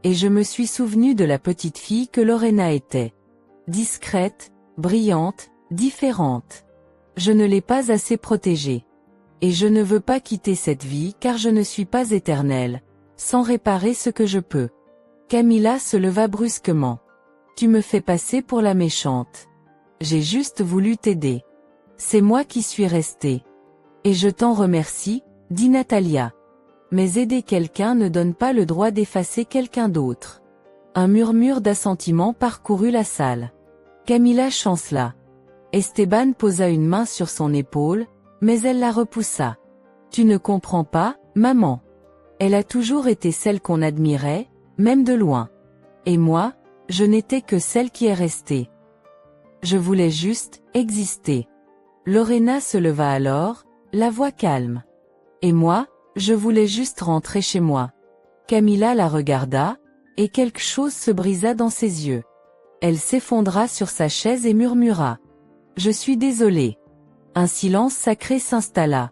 Et je me suis souvenu de la petite fille que Lorena était. Discrète, brillante, différente. Je ne l'ai pas assez protégée. Et je ne veux pas quitter cette vie car je ne suis pas éternelle, sans réparer ce que je peux. Camilla se leva brusquement. Tu me fais passer pour la méchante. J'ai juste voulu t'aider. C'est moi qui suis restée. Et je t'en remercie, dit Natalia. Mais aider quelqu'un ne donne pas le droit d'effacer quelqu'un d'autre. Un murmure d'assentiment parcourut la salle. Camilla chancela. Esteban posa une main sur son épaule, mais elle la repoussa. Tu ne comprends pas, maman. Elle a toujours été celle qu'on admirait, même de loin. Et moi, je n'étais que celle qui est restée. Je voulais juste exister. Lorena se leva alors, la voix calme. Et moi, je voulais juste rentrer chez moi. Camilla la regarda, et quelque chose se brisa dans ses yeux. Elle s'effondra sur sa chaise et murmura. Je suis désolée. Un silence sacré s'installa.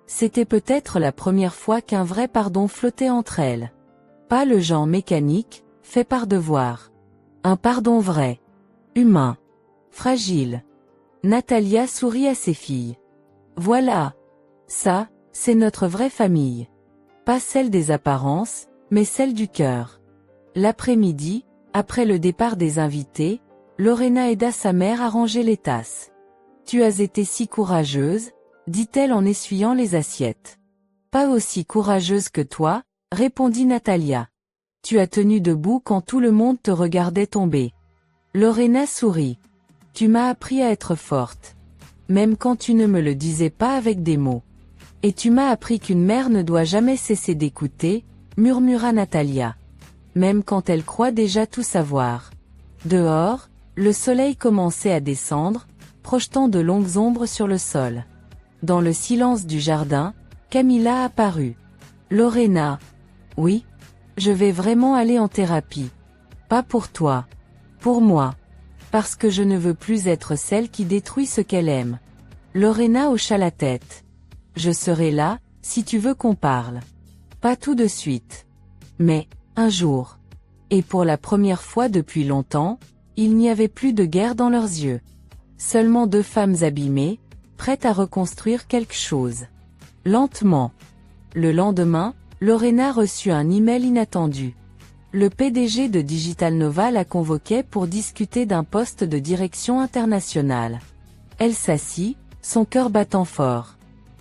C'était peut-être la première fois qu'un vrai pardon flottait entre elles. Pas le genre mécanique, fait par devoir. Un pardon vrai. Humain. Fragile. Natalia sourit à ses filles. Voilà. Ça, c'est notre vraie famille. Pas celle des apparences, mais celle du cœur. L'après-midi, après le départ des invités, Lorena aida sa mère à ranger les tasses. Tu as été si courageuse, dit-elle en essuyant les assiettes. Pas aussi courageuse que toi, répondit Natalia. Tu as tenu debout quand tout le monde te regardait tomber. Lorena sourit. Tu m'as appris à être forte. Même quand tu ne me le disais pas avec des mots. Et tu m'as appris qu'une mère ne doit jamais cesser d'écouter, murmura Natalia. Même quand elle croit déjà tout savoir. Dehors, le soleil commençait à descendre, projetant de longues ombres sur le sol. Dans le silence du jardin, Camilla apparut. Lorena. Oui. Je vais vraiment aller en thérapie. Pas pour toi. Pour moi. Parce que je ne veux plus être celle qui détruit ce qu'elle aime. Lorena hocha la tête. Je serai là, si tu veux qu'on parle. Pas tout de suite. Mais, un jour. Et pour la première fois depuis longtemps, il n'y avait plus de guerre dans leurs yeux. Seulement deux femmes abîmées, prêtes à reconstruire quelque chose. Lentement. Le lendemain, Lorena reçut un email inattendu. Le PDG de Digital Nova la convoquait pour discuter d'un poste de direction internationale. Elle s'assit, son cœur battant fort.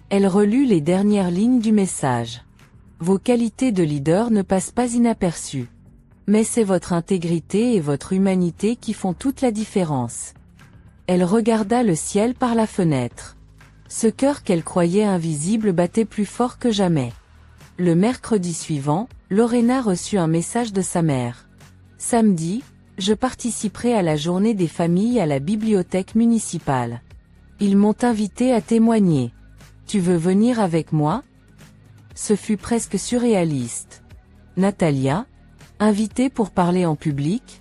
Elle relut les dernières lignes du message. Vos qualités de leader ne passent pas inaperçues. Mais c'est votre intégrité et votre humanité qui font toute la différence. Elle regarda le ciel par la fenêtre. Ce cœur qu'elle croyait invisible battait plus fort que jamais. Le mercredi suivant, Lorena reçut un message de sa mère. Samedi, je participerai à la journée des familles à la bibliothèque municipale. Ils m'ont invité à témoigner. Tu veux venir avec moi? Ce fut presque surréaliste. Natalia, invitée pour parler en public,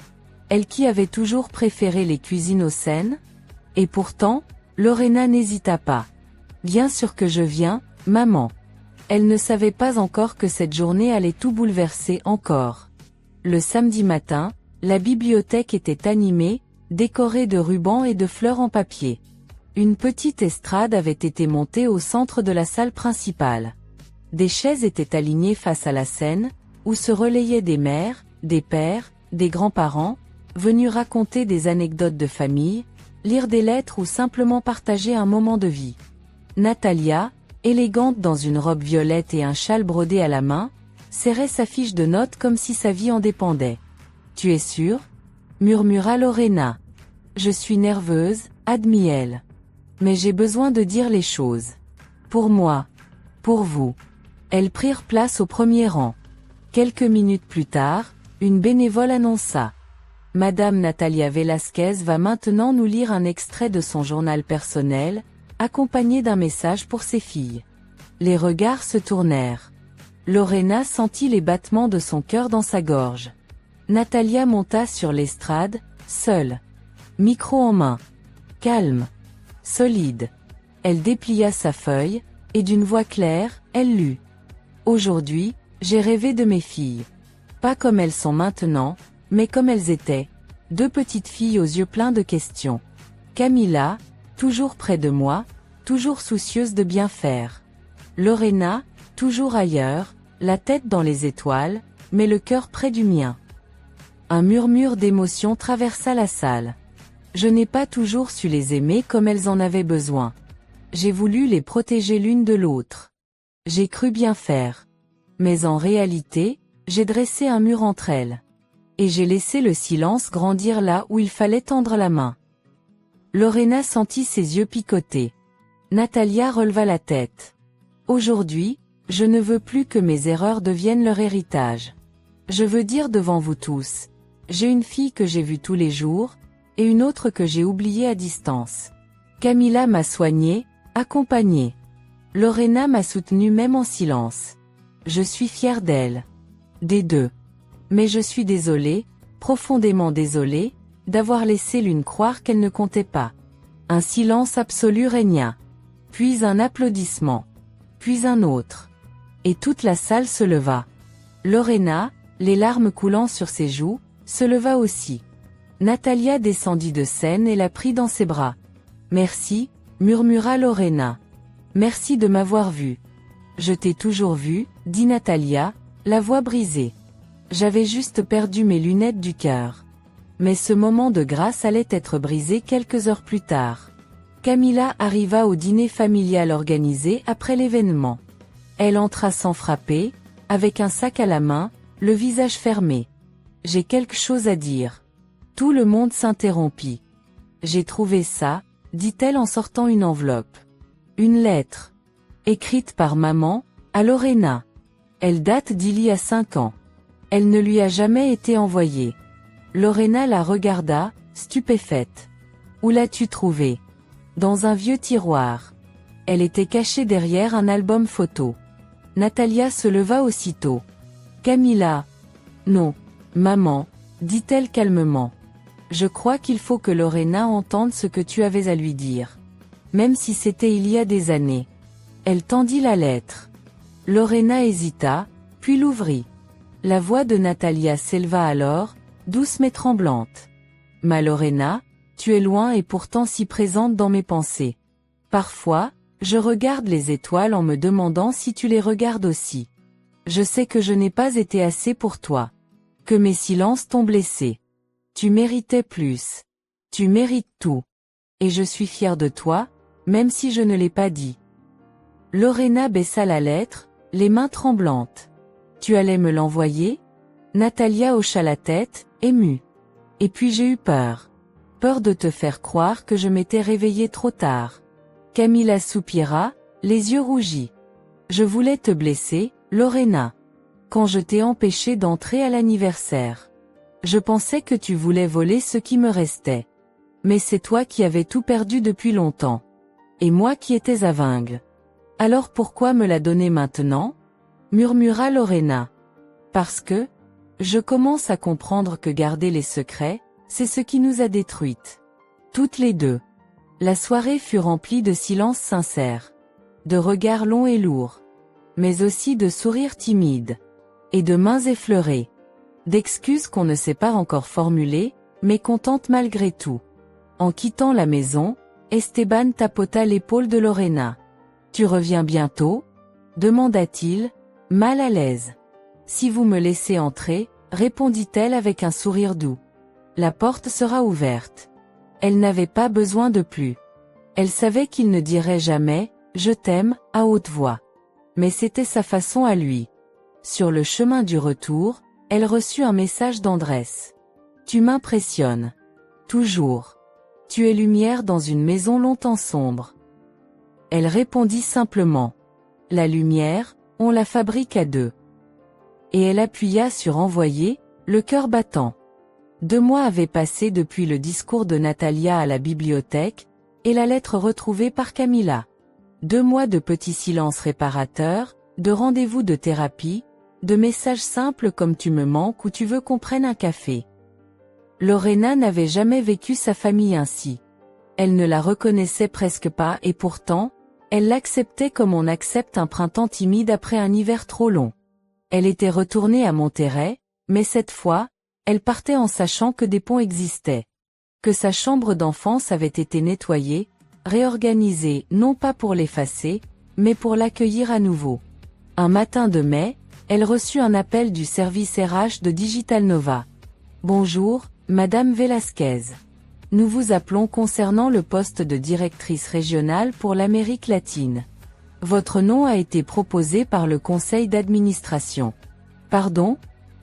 elle qui avait toujours préféré les cuisines aux scènes? Et pourtant, Lorena n'hésita pas. Bien sûr que je viens, maman. Elle ne savait pas encore que cette journée allait tout bouleverser encore. Le samedi matin, la bibliothèque était animée, décorée de rubans et de fleurs en papier. Une petite estrade avait été montée au centre de la salle principale. Des chaises étaient alignées face à la scène, où se relayaient des mères, des pères, des grands-parents, venus raconter des anecdotes de famille, lire des lettres ou simplement partager un moment de vie. Natalia, élégante dans une robe violette et un châle brodé à la main, serrait sa fiche de notes comme si sa vie en dépendait. « Tu es sûre ?» murmura Lorena. « Je suis nerveuse, admit-elle. Mais j'ai besoin de dire les choses. Pour moi. Pour vous. » Elles prirent place au premier rang. Quelques minutes plus tard, une bénévole annonça. Madame Natalia Velasquez va maintenant nous lire un extrait de son journal personnel, accompagné d'un message pour ses filles. Les regards se tournèrent. Lorena sentit les battements de son cœur dans sa gorge. Natalia monta sur l'estrade, seule. Micro en main. Calme. Solide. Elle déplia sa feuille, et d'une voix claire, elle lut. Aujourd'hui, j'ai rêvé de mes filles. Pas comme elles sont maintenant, mais comme elles étaient. Deux petites filles aux yeux pleins de questions. Camilla, toujours près de moi, toujours soucieuse de bien faire. Lorena, toujours ailleurs, la tête dans les étoiles, mais le cœur près du mien. Un murmure d'émotion traversa la salle. Je n'ai pas toujours su les aimer comme elles en avaient besoin. J'ai voulu les protéger l'une de l'autre. J'ai cru bien faire. Mais en réalité, j'ai dressé un mur entre elles. Et j'ai laissé le silence grandir là où il fallait tendre la main. Lorena sentit ses yeux picoter. Natalia releva la tête. Aujourd'hui, je ne veux plus que mes erreurs deviennent leur héritage. Je veux dire devant vous tous. J'ai une fille que j'ai vue tous les jours, et une autre que j'ai oubliée à distance. Camilla m'a soignée, accompagnée. Lorena m'a soutenue même en silence. Je suis fière d'elle. Des deux. Mais je suis désolée, profondément désolée, d'avoir laissé l'une croire qu'elle ne comptait pas. Un silence absolu régna. Puis un applaudissement. Puis un autre. Et toute la salle se leva. Lorena, les larmes coulant sur ses joues, se leva aussi. Natalia descendit de scène et la prit dans ses bras. « Merci », murmura Lorena. « Merci de m'avoir vue. »« Je t'ai toujours vue », dit Natalia, la voix brisée. « J'avais juste perdu mes lunettes du cœur. » Mais ce moment de grâce allait être brisé quelques heures plus tard. Camilla arriva au dîner familial organisé après l'événement. Elle entra sans frapper, avec un sac à la main, le visage fermé. « J'ai quelque chose à dire. » Tout le monde s'interrompit. « J'ai trouvé ça », dit-elle en sortant une enveloppe. Une lettre. Écrite par maman, à Lorena. Elle date d'il y a 5 ans. Elle ne lui a jamais été envoyée. Lorena la regarda, stupéfaite. « Où l'as-tu trouvée ?»« Dans un vieux tiroir. » Elle était cachée derrière un album photo. Natalia se leva aussitôt. « Camilla. »« Non, maman, » dit-elle calmement. « Je crois qu'il faut que Lorena entende ce que tu avais à lui dire. Même si c'était il y a des années. » Elle tendit la lettre. Lorena hésita, puis l'ouvrit. La voix de Natalia s'éleva alors, douce mais tremblante. « Ma Lorena, tu es loin et pourtant si présente dans mes pensées. Parfois, je regarde les étoiles en me demandant si tu les regardes aussi. Je sais que je n'ai pas été assez pour toi. Que mes silences t'ont blessé. Tu méritais plus. Tu mérites tout. Et je suis fière de toi, même si je ne l'ai pas dit. » Lorena baissa la lettre, les mains tremblantes. « Tu allais me l'envoyer ? Natalia hocha la tête, émue. Et puis j'ai eu peur. Peur de te faire croire que je m'étais réveillée trop tard. Camilla soupira, les yeux rougis. Je voulais te blesser, Lorena. Quand je t'ai empêché d'entrer à l'anniversaire. Je pensais que tu voulais voler ce qui me restait. Mais c'est toi qui avais tout perdu depuis longtemps. Et moi qui étais aveugle. Alors pourquoi me la donner maintenant? Murmura Lorena. Parce que, je commence à comprendre que garder les secrets, c'est ce qui nous a détruites. Toutes les deux. La soirée fut remplie de silences sincères. De regards longs et lourds. Mais aussi de sourires timides. Et de mains effleurées. D'excuses qu'on ne sait pas encore formuler, mais qu'on tente malgré tout. En quittant la maison, Esteban tapota l'épaule de Lorena. « Tu reviens bientôt ?» demanda-t-il, mal à l'aise. « Si vous me laissez entrer, » répondit-elle avec un sourire doux. « La porte sera ouverte. » Elle n'avait pas besoin de plus. Elle savait qu'il ne dirait jamais « je t'aime » à haute voix. Mais c'était sa façon à lui. Sur le chemin du retour, elle reçut un message d'Andrés. « Tu m'impressionnes. Toujours. Tu es lumière dans une maison longtemps sombre. » Elle répondit simplement. « La lumière, on la fabrique à deux. » Et elle appuya sur envoyer, le cœur battant. 2 mois avaient passé depuis le discours de Natalia à la bibliothèque, et la lettre retrouvée par Camilla. 2 mois de petits silences réparateurs, de rendez-vous de thérapie, de messages simples comme tu me manques ou tu veux qu'on prenne un café. Lorena n'avait jamais vécu sa famille ainsi. Elle ne la reconnaissait presque pas et pourtant, elle l'acceptait comme on accepte un printemps timide après un hiver trop long. Elle était retournée à Monterrey, mais cette fois, elle partait en sachant que des ponts existaient. Que sa chambre d'enfance avait été nettoyée, réorganisée non pas pour l'effacer, mais pour l'accueillir à nouveau. Un matin de mai, elle reçut un appel du service RH de Digital Nova. « Bonjour, Madame Velasquez. Nous vous appelons concernant le poste de directrice régionale pour l'Amérique latine. Votre nom a été proposé par le conseil d'administration. » « Pardon ?»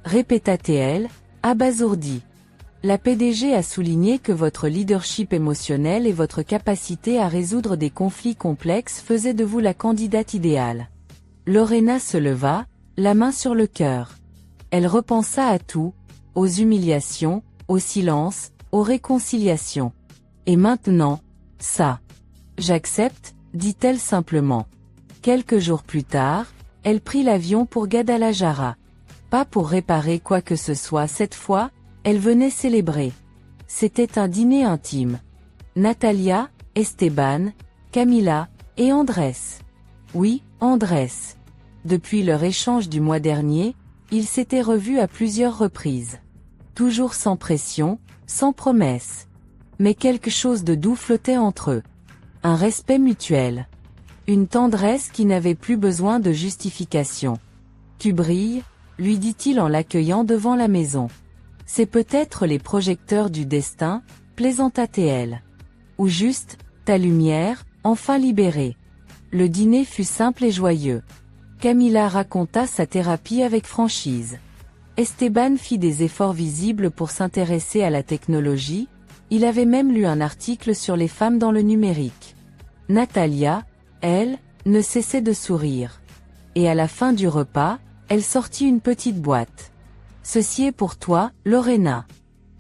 répéta-t-elle, abasourdie. La PDG a souligné que votre leadership émotionnel et votre capacité à résoudre des conflits complexes faisaient de vous la candidate idéale. Lorena se leva, la main sur le cœur. Elle repensa à tout, aux humiliations, au silence, aux réconciliations. Et maintenant, ça. J'accepte, dit-elle simplement. Quelques jours plus tard, elle prit l'avion pour Guadalajara. Pas pour réparer quoi que ce soit cette fois, elle venait célébrer. C'était un dîner intime. Natalia, Esteban, Camilla, et Andrés. Oui, Andrés. Depuis leur échange du mois dernier, ils s'étaient revus à plusieurs reprises. Toujours sans pression, sans promesse. Mais quelque chose de doux flottait entre eux. Un respect mutuel. Une tendresse qui n'avait plus besoin de justification. « Tu brilles », lui dit-il en l'accueillant devant la maison. « C'est peut-être les projecteurs du destin », plaisanta-t-elle. Ou juste, ta lumière, enfin libérée. Le dîner fut simple et joyeux. Camilla raconta sa thérapie avec franchise. Esteban fit des efforts visibles pour s'intéresser à la technologie, il avait même lu un article sur les femmes dans le numérique. Natalia, elle, ne cessait de sourire. Et à la fin du repas, elle sortit une petite boîte. « Ceci est pour toi, Lorena. »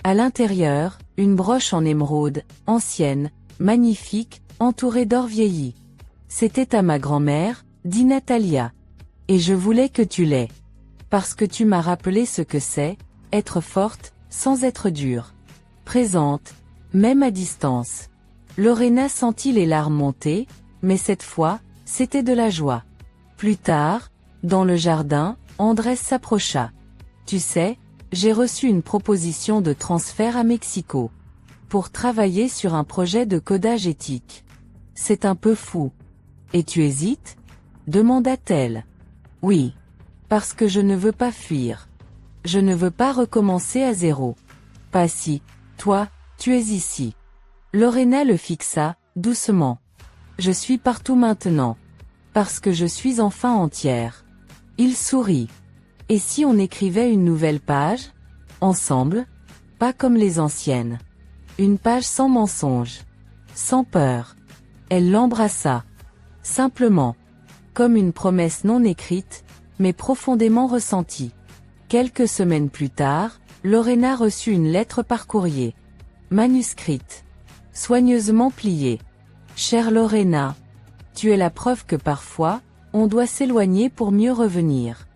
À l'intérieur, une broche en émeraude, ancienne, magnifique, entourée d'or vieilli. « C'était à ma grand-mère, » dit Natalia. « Et je voulais que tu l'aies. Parce que tu m'as rappelé ce que c'est, être forte, sans être dure. Présente, même à distance. » Lorena sentit les larmes monter, mais cette fois, c'était de la joie. Plus tard, dans le jardin, Andrés s'approcha. « Tu sais, j'ai reçu une proposition de transfert à Mexico. Pour travailler sur un projet de codage éthique. C'est un peu fou. Et tu hésites ? Demanda-t-elle. Oui. Parce que je ne veux pas fuir. Je ne veux pas recommencer à zéro. Pas si, toi, tu es ici. Lorena le fixa, doucement. Je suis partout maintenant. Parce que je suis enfin entière. Il sourit. Et si on écrivait une nouvelle page? Ensemble? Pas comme les anciennes. Une page sans mensonge. Sans peur. Elle l'embrassa. Simplement. Comme une promesse non écrite, mais profondément ressentie. Quelques semaines plus tard, Lorena reçut une lettre par courrier. Manuscrite. Soigneusement pliée. Chère Lorena, tu es la preuve que parfois, on doit s'éloigner pour mieux revenir.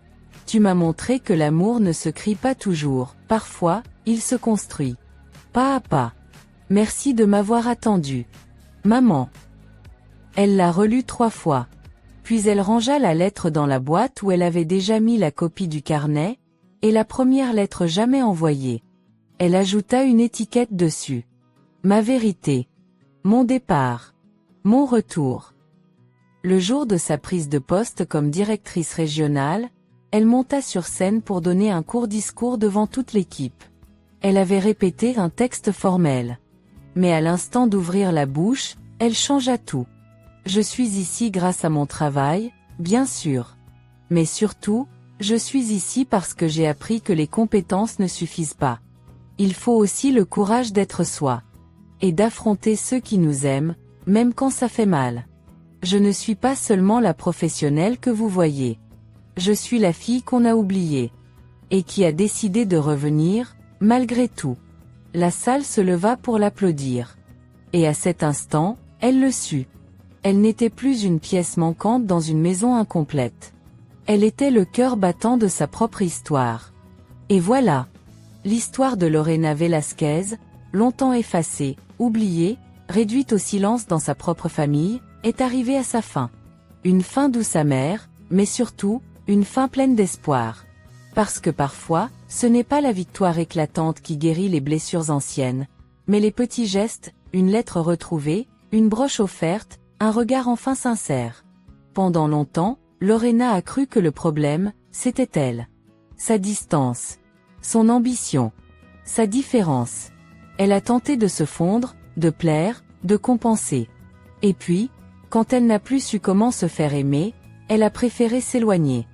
Tu m'as montré que l'amour ne se crie pas toujours, parfois, il se construit. Pas à pas. Merci de m'avoir attendu. Maman. Elle l'a relue 3 fois. Puis elle rangea la lettre dans la boîte où elle avait déjà mis la copie du carnet, et la première lettre jamais envoyée. Elle ajouta une étiquette dessus. Ma vérité. Mon départ. Mon retour. Le jour de sa prise de poste comme directrice régionale, elle monta sur scène pour donner un court discours devant toute l'équipe. Elle avait répété un texte formel. Mais à l'instant d'ouvrir la bouche, elle changea tout. Je suis ici grâce à mon travail, bien sûr. Mais surtout, je suis ici parce que j'ai appris que les compétences ne suffisent pas. Il faut aussi le courage d'être soi. Et d'affronter ceux qui nous aiment, même quand ça fait mal. Je ne suis pas seulement la professionnelle que vous voyez. Je suis la fille qu'on a oubliée. Et qui a décidé de revenir, malgré tout. La salle se leva pour l'applaudir. Et à cet instant, elle le sut. Elle n'était plus une pièce manquante dans une maison incomplète. Elle était le cœur battant de sa propre histoire. Et voilà. L'histoire de Lorena Velasquez, longtemps effacée, oubliée, réduite au silence dans sa propre famille, est arrivée à sa fin. Une fin douce amère, mais surtout, une fin pleine d'espoir. Parce que parfois, ce n'est pas la victoire éclatante qui guérit les blessures anciennes, mais les petits gestes, une lettre retrouvée, une broche offerte, un regard enfin sincère. Pendant longtemps, Lorena a cru que le problème, c'était elle. Sa distance. Son ambition. Sa différence. Elle a tenté de se fondre, de plaire, de compenser. Et puis, quand elle n'a plus su comment se faire aimer, elle a préféré s'éloigner.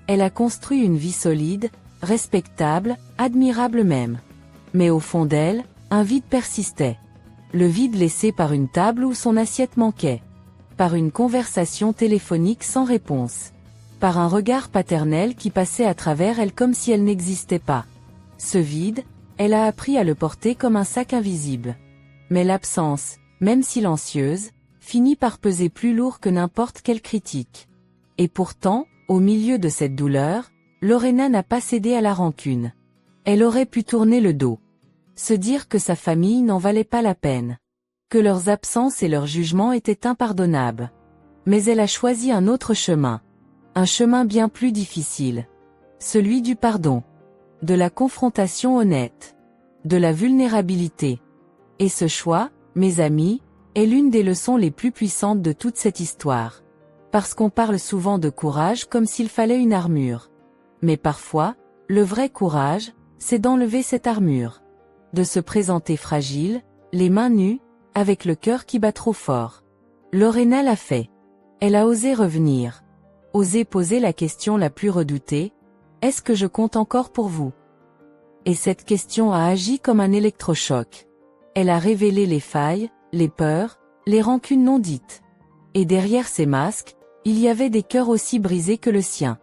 Elle a construit une vie solide, respectable, admirable même. Mais au fond d'elle, un vide persistait. Le vide laissé par une table où son assiette manquait. Par une conversation téléphonique sans réponse. Par un regard paternel qui passait à travers elle comme si elle n'existait pas. Ce vide, elle a appris à le porter comme un sac invisible. Mais l'absence, même silencieuse, finit par peser plus lourd que n'importe quelle critique. Et pourtant, au milieu de cette douleur, Lorena n'a pas cédé à la rancune. Elle aurait pu tourner le dos. Se dire que sa famille n'en valait pas la peine. Que leurs absences et leurs jugements étaient impardonnables. Mais elle a choisi un autre chemin. Un chemin bien plus difficile. Celui du pardon. De la confrontation honnête. De la vulnérabilité. Et ce choix, mes amis, est l'une des leçons les plus puissantes de toute cette histoire. Parce qu'on parle souvent de courage comme s'il fallait une armure. Mais parfois, le vrai courage, c'est d'enlever cette armure. De se présenter fragile, les mains nues, avec le cœur qui bat trop fort. Lorena l'a fait. Elle a osé revenir. Osé poser la question la plus redoutée. Est-ce que je compte encore pour vous? Et cette question a agi comme un électrochoc. Elle a révélé les failles, les peurs, les rancunes non dites. Et derrière ces masques, il y avait des cœurs aussi brisés que le sien.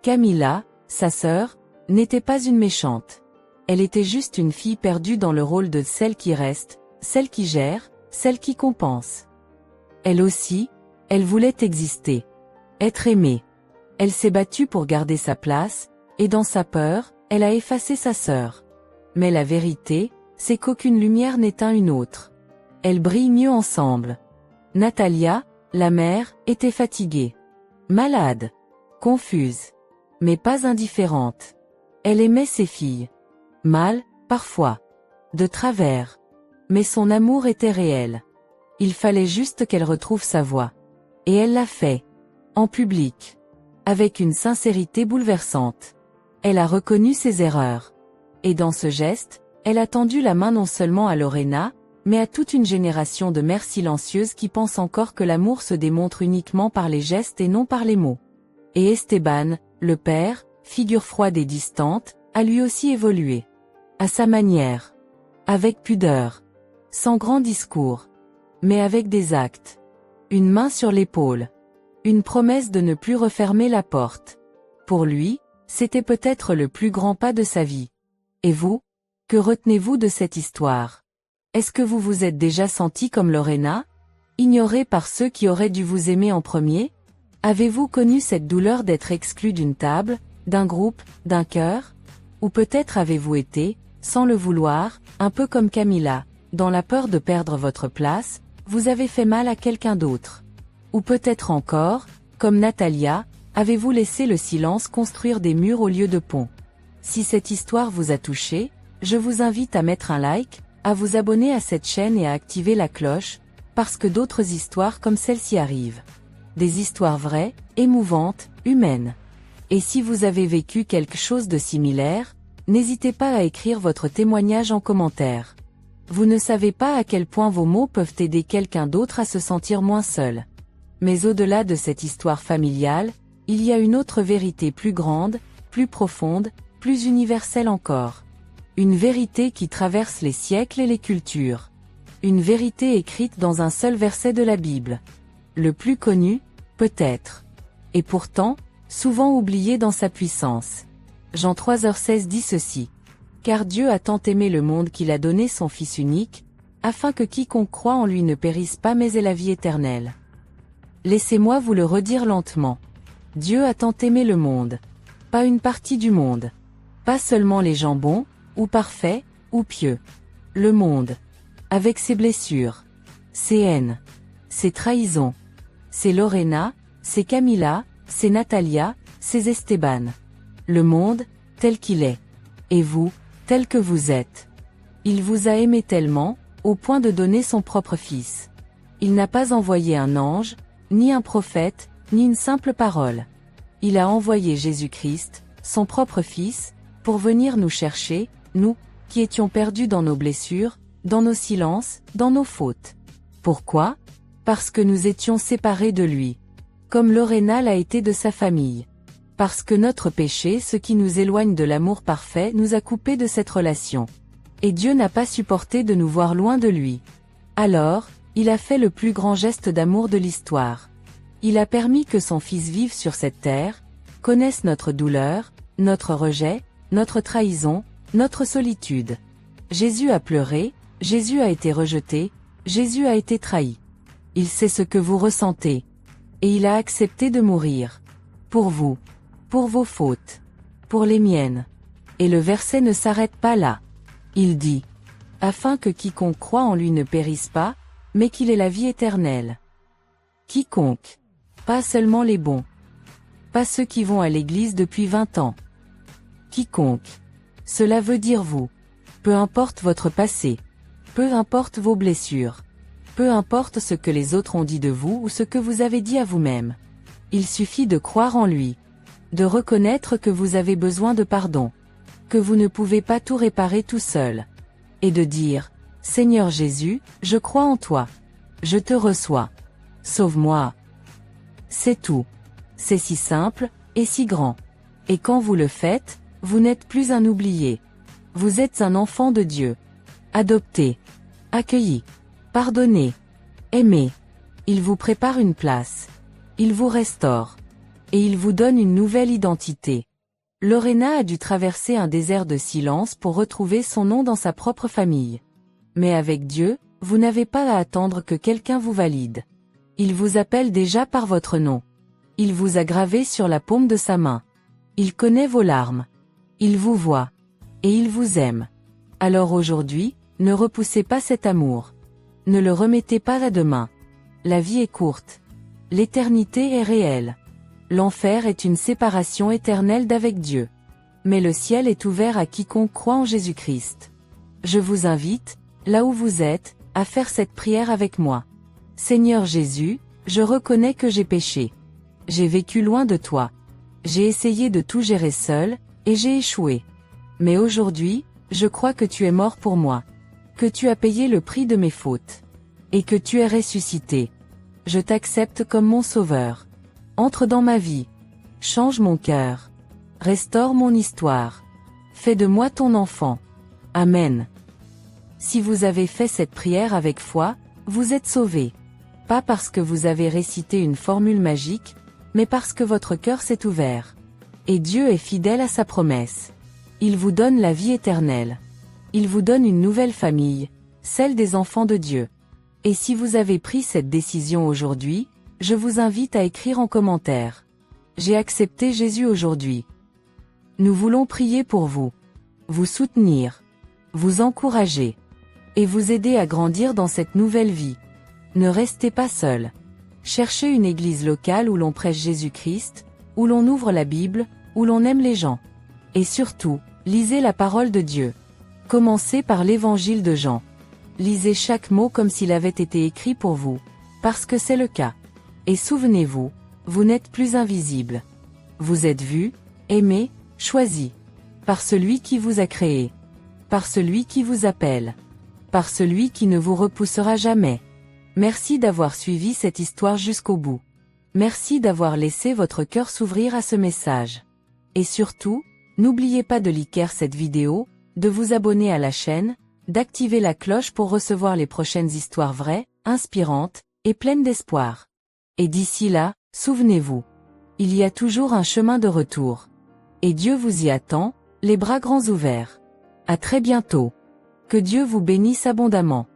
Camila, sa sœur, n'était pas une méchante. Elle était juste une fille perdue dans le rôle de celle qui reste, celle qui gère, celle qui compense. Elle aussi, elle voulait exister. Être aimée. Elle s'est battue pour garder sa place, et dans sa peur, elle a effacé sa sœur. Mais la vérité, c'est qu'aucune lumière n'éteint une autre. Elles brillent mieux ensemble. Natalia, la mère, était fatiguée. Malade. Confuse. Mais pas indifférente. Elle aimait ses filles. Mal, parfois. De travers. Mais son amour était réel. Il fallait juste qu'elle retrouve sa voix. Et elle l'a fait. En public. Avec une sincérité bouleversante. Elle a reconnu ses erreurs. Et dans ce geste, elle a tendu la main non seulement à Lorena, mais à toute une génération de mères silencieuses qui pensent encore que l'amour se démontre uniquement par les gestes et non par les mots. Et Esteban, le père, figure froide et distante, a lui aussi évolué. À sa manière. Avec pudeur. Sans grand discours. Mais avec des actes. Une main sur l'épaule. Une promesse de ne plus refermer la porte. Pour lui, c'était peut-être le plus grand pas de sa vie. Et vous? Que retenez-vous de cette histoire? Est-ce que vous vous êtes déjà senti comme Lorena? Ignorée par ceux qui auraient dû vous aimer en premier? Avez-vous connu cette douleur d'être exclu d'une table, d'un groupe, d'un cœur? Ou peut-être avez-vous été, sans le vouloir, un peu comme Camilla, dans la peur de perdre votre place, vous avez fait mal à quelqu'un d'autre? Ou peut-être encore, comme Natalia, avez-vous laissé le silence construire des murs au lieu de ponts? Si cette histoire vous a touché, je vous invite à mettre un like, à vous abonner à cette chaîne et à activer la cloche, parce que d'autres histoires comme celle-ci arrivent. Des histoires vraies, émouvantes, humaines. Et si vous avez vécu quelque chose de similaire, n'hésitez pas à écrire votre témoignage en commentaire. Vous ne savez pas à quel point vos mots peuvent aider quelqu'un d'autre à se sentir moins seul. Mais au-delà de cette histoire familiale, il y a une autre vérité plus grande, plus profonde, plus universelle encore. Une vérité qui traverse les siècles et les cultures. Une vérité écrite dans un seul verset de la Bible. Le plus connu, peut-être. Et pourtant, souvent oublié dans sa puissance. Jean 3h16 dit ceci. Car Dieu a tant aimé le monde qu'il a donné son Fils unique, afin que quiconque croit en lui ne périsse pas mais ait la vie éternelle. Laissez-moi vous le redire lentement. Dieu a tant aimé le monde. Pas une partie du monde. Pas seulement les gens bons, ou parfaits, ou pieux. Le monde. Avec ses blessures. Ses haines. Ses trahisons. Ses Lorena, ses Camilla, ses Natalia, ses Esteban. Le monde, tel qu'il est. Et vous, tel que vous êtes. Il vous a aimé tellement, au point de donner son propre Fils. Il n'a pas envoyé un ange, ni un prophète, ni une simple parole. Il a envoyé Jésus-Christ, son propre Fils, pour venir nous chercher, nous, qui étions perdus dans nos blessures, dans nos silences, dans nos fautes. Pourquoi? Parce que nous étions séparés de lui. Comme Lorena l'a été de sa famille. Parce que notre péché, ce qui nous éloigne de l'amour parfait, nous a coupés de cette relation. Et Dieu n'a pas supporté de nous voir loin de lui. Alors, il a fait le plus grand geste d'amour de l'histoire. Il a permis que son Fils vive sur cette terre, connaisse notre douleur, notre rejet, notre trahison, notre solitude. Jésus a pleuré, Jésus a été rejeté, Jésus a été trahi. Il sait ce que vous ressentez. Et il a accepté de mourir. Pour vous. Pour vos fautes. Pour les miennes. Et le verset ne s'arrête pas là. Il dit. Afin que quiconque croit en lui ne périsse pas, mais qu'il ait la vie éternelle. Quiconque. Pas seulement les bons. Pas ceux qui vont à l'église depuis 20 ans. Quiconque. Cela veut dire vous. Peu importe votre passé. Peu importe vos blessures. Peu importe ce que les autres ont dit de vous ou ce que vous avez dit à vous-même. Il suffit de croire en lui. De reconnaître que vous avez besoin de pardon. Que vous ne pouvez pas tout réparer tout seul. Et de dire, Seigneur Jésus, je crois en toi. Je te reçois. Sauve-moi. C'est tout. C'est si simple, et si grand. Et quand vous le faites, vous n'êtes plus un oublié. Vous êtes un enfant de Dieu. Adopté. Accueilli. Pardonné. Aimé. Il vous prépare une place. Il vous restaure. Et il vous donne une nouvelle identité. Lorena a dû traverser un désert de silence pour retrouver son nom dans sa propre famille. Mais avec Dieu, vous n'avez pas à attendre que quelqu'un vous valide. Il vous appelle déjà par votre nom. Il vous a gravé sur la paume de sa main. Il connaît vos larmes. Il vous voit. Et il vous aime. Alors aujourd'hui, ne repoussez pas cet amour. Ne le remettez pas à demain. La vie est courte. L'éternité est réelle. L'enfer est une séparation éternelle d'avec Dieu. Mais le ciel est ouvert à quiconque croit en Jésus-Christ. Je vous invite, là où vous êtes, à faire cette prière avec moi. Seigneur Jésus, je reconnais que j'ai péché. J'ai vécu loin de toi. J'ai essayé de tout gérer seul, et j'ai échoué. Mais aujourd'hui, je crois que tu es mort pour moi. Que tu as payé le prix de mes fautes. Et que tu es ressuscité. Je t'accepte comme mon sauveur. Entre dans ma vie. Change mon cœur. Restaure mon histoire. Fais de moi ton enfant. Amen. Si vous avez fait cette prière avec foi, vous êtes sauvés. Pas parce que vous avez récité une formule magique, mais parce que votre cœur s'est ouvert. Et Dieu est fidèle à sa promesse. Il vous donne la vie éternelle. Il vous donne une nouvelle famille, celle des enfants de Dieu. Et si vous avez pris cette décision aujourd'hui, je vous invite à écrire en commentaire. J'ai accepté Jésus aujourd'hui. Nous voulons prier pour vous soutenir, vous encourager et vous aider à grandir dans cette nouvelle vie. Ne restez pas seul. Cherchez une église locale où l'on prêche Jésus-Christ, où l'on ouvre la Bible, où l'on aime les gens. Et surtout, lisez la parole de Dieu. Commencez par l'évangile de Jean. Lisez chaque mot comme s'il avait été écrit pour vous, parce que c'est le cas. Et souvenez-vous, vous n'êtes plus invisible. Vous êtes vu, aimé, choisi. Par celui qui vous a créé. Par celui qui vous appelle. Par celui qui ne vous repoussera jamais. Merci d'avoir suivi cette histoire jusqu'au bout. Merci d'avoir laissé votre cœur s'ouvrir à ce message. Et surtout, n'oubliez pas de liker cette vidéo, de vous abonner à la chaîne, d'activer la cloche pour recevoir les prochaines histoires vraies, inspirantes, et pleines d'espoir. Et d'ici là, souvenez-vous. Il y a toujours un chemin de retour. Et Dieu vous y attend, les bras grands ouverts. À très bientôt. Que Dieu vous bénisse abondamment.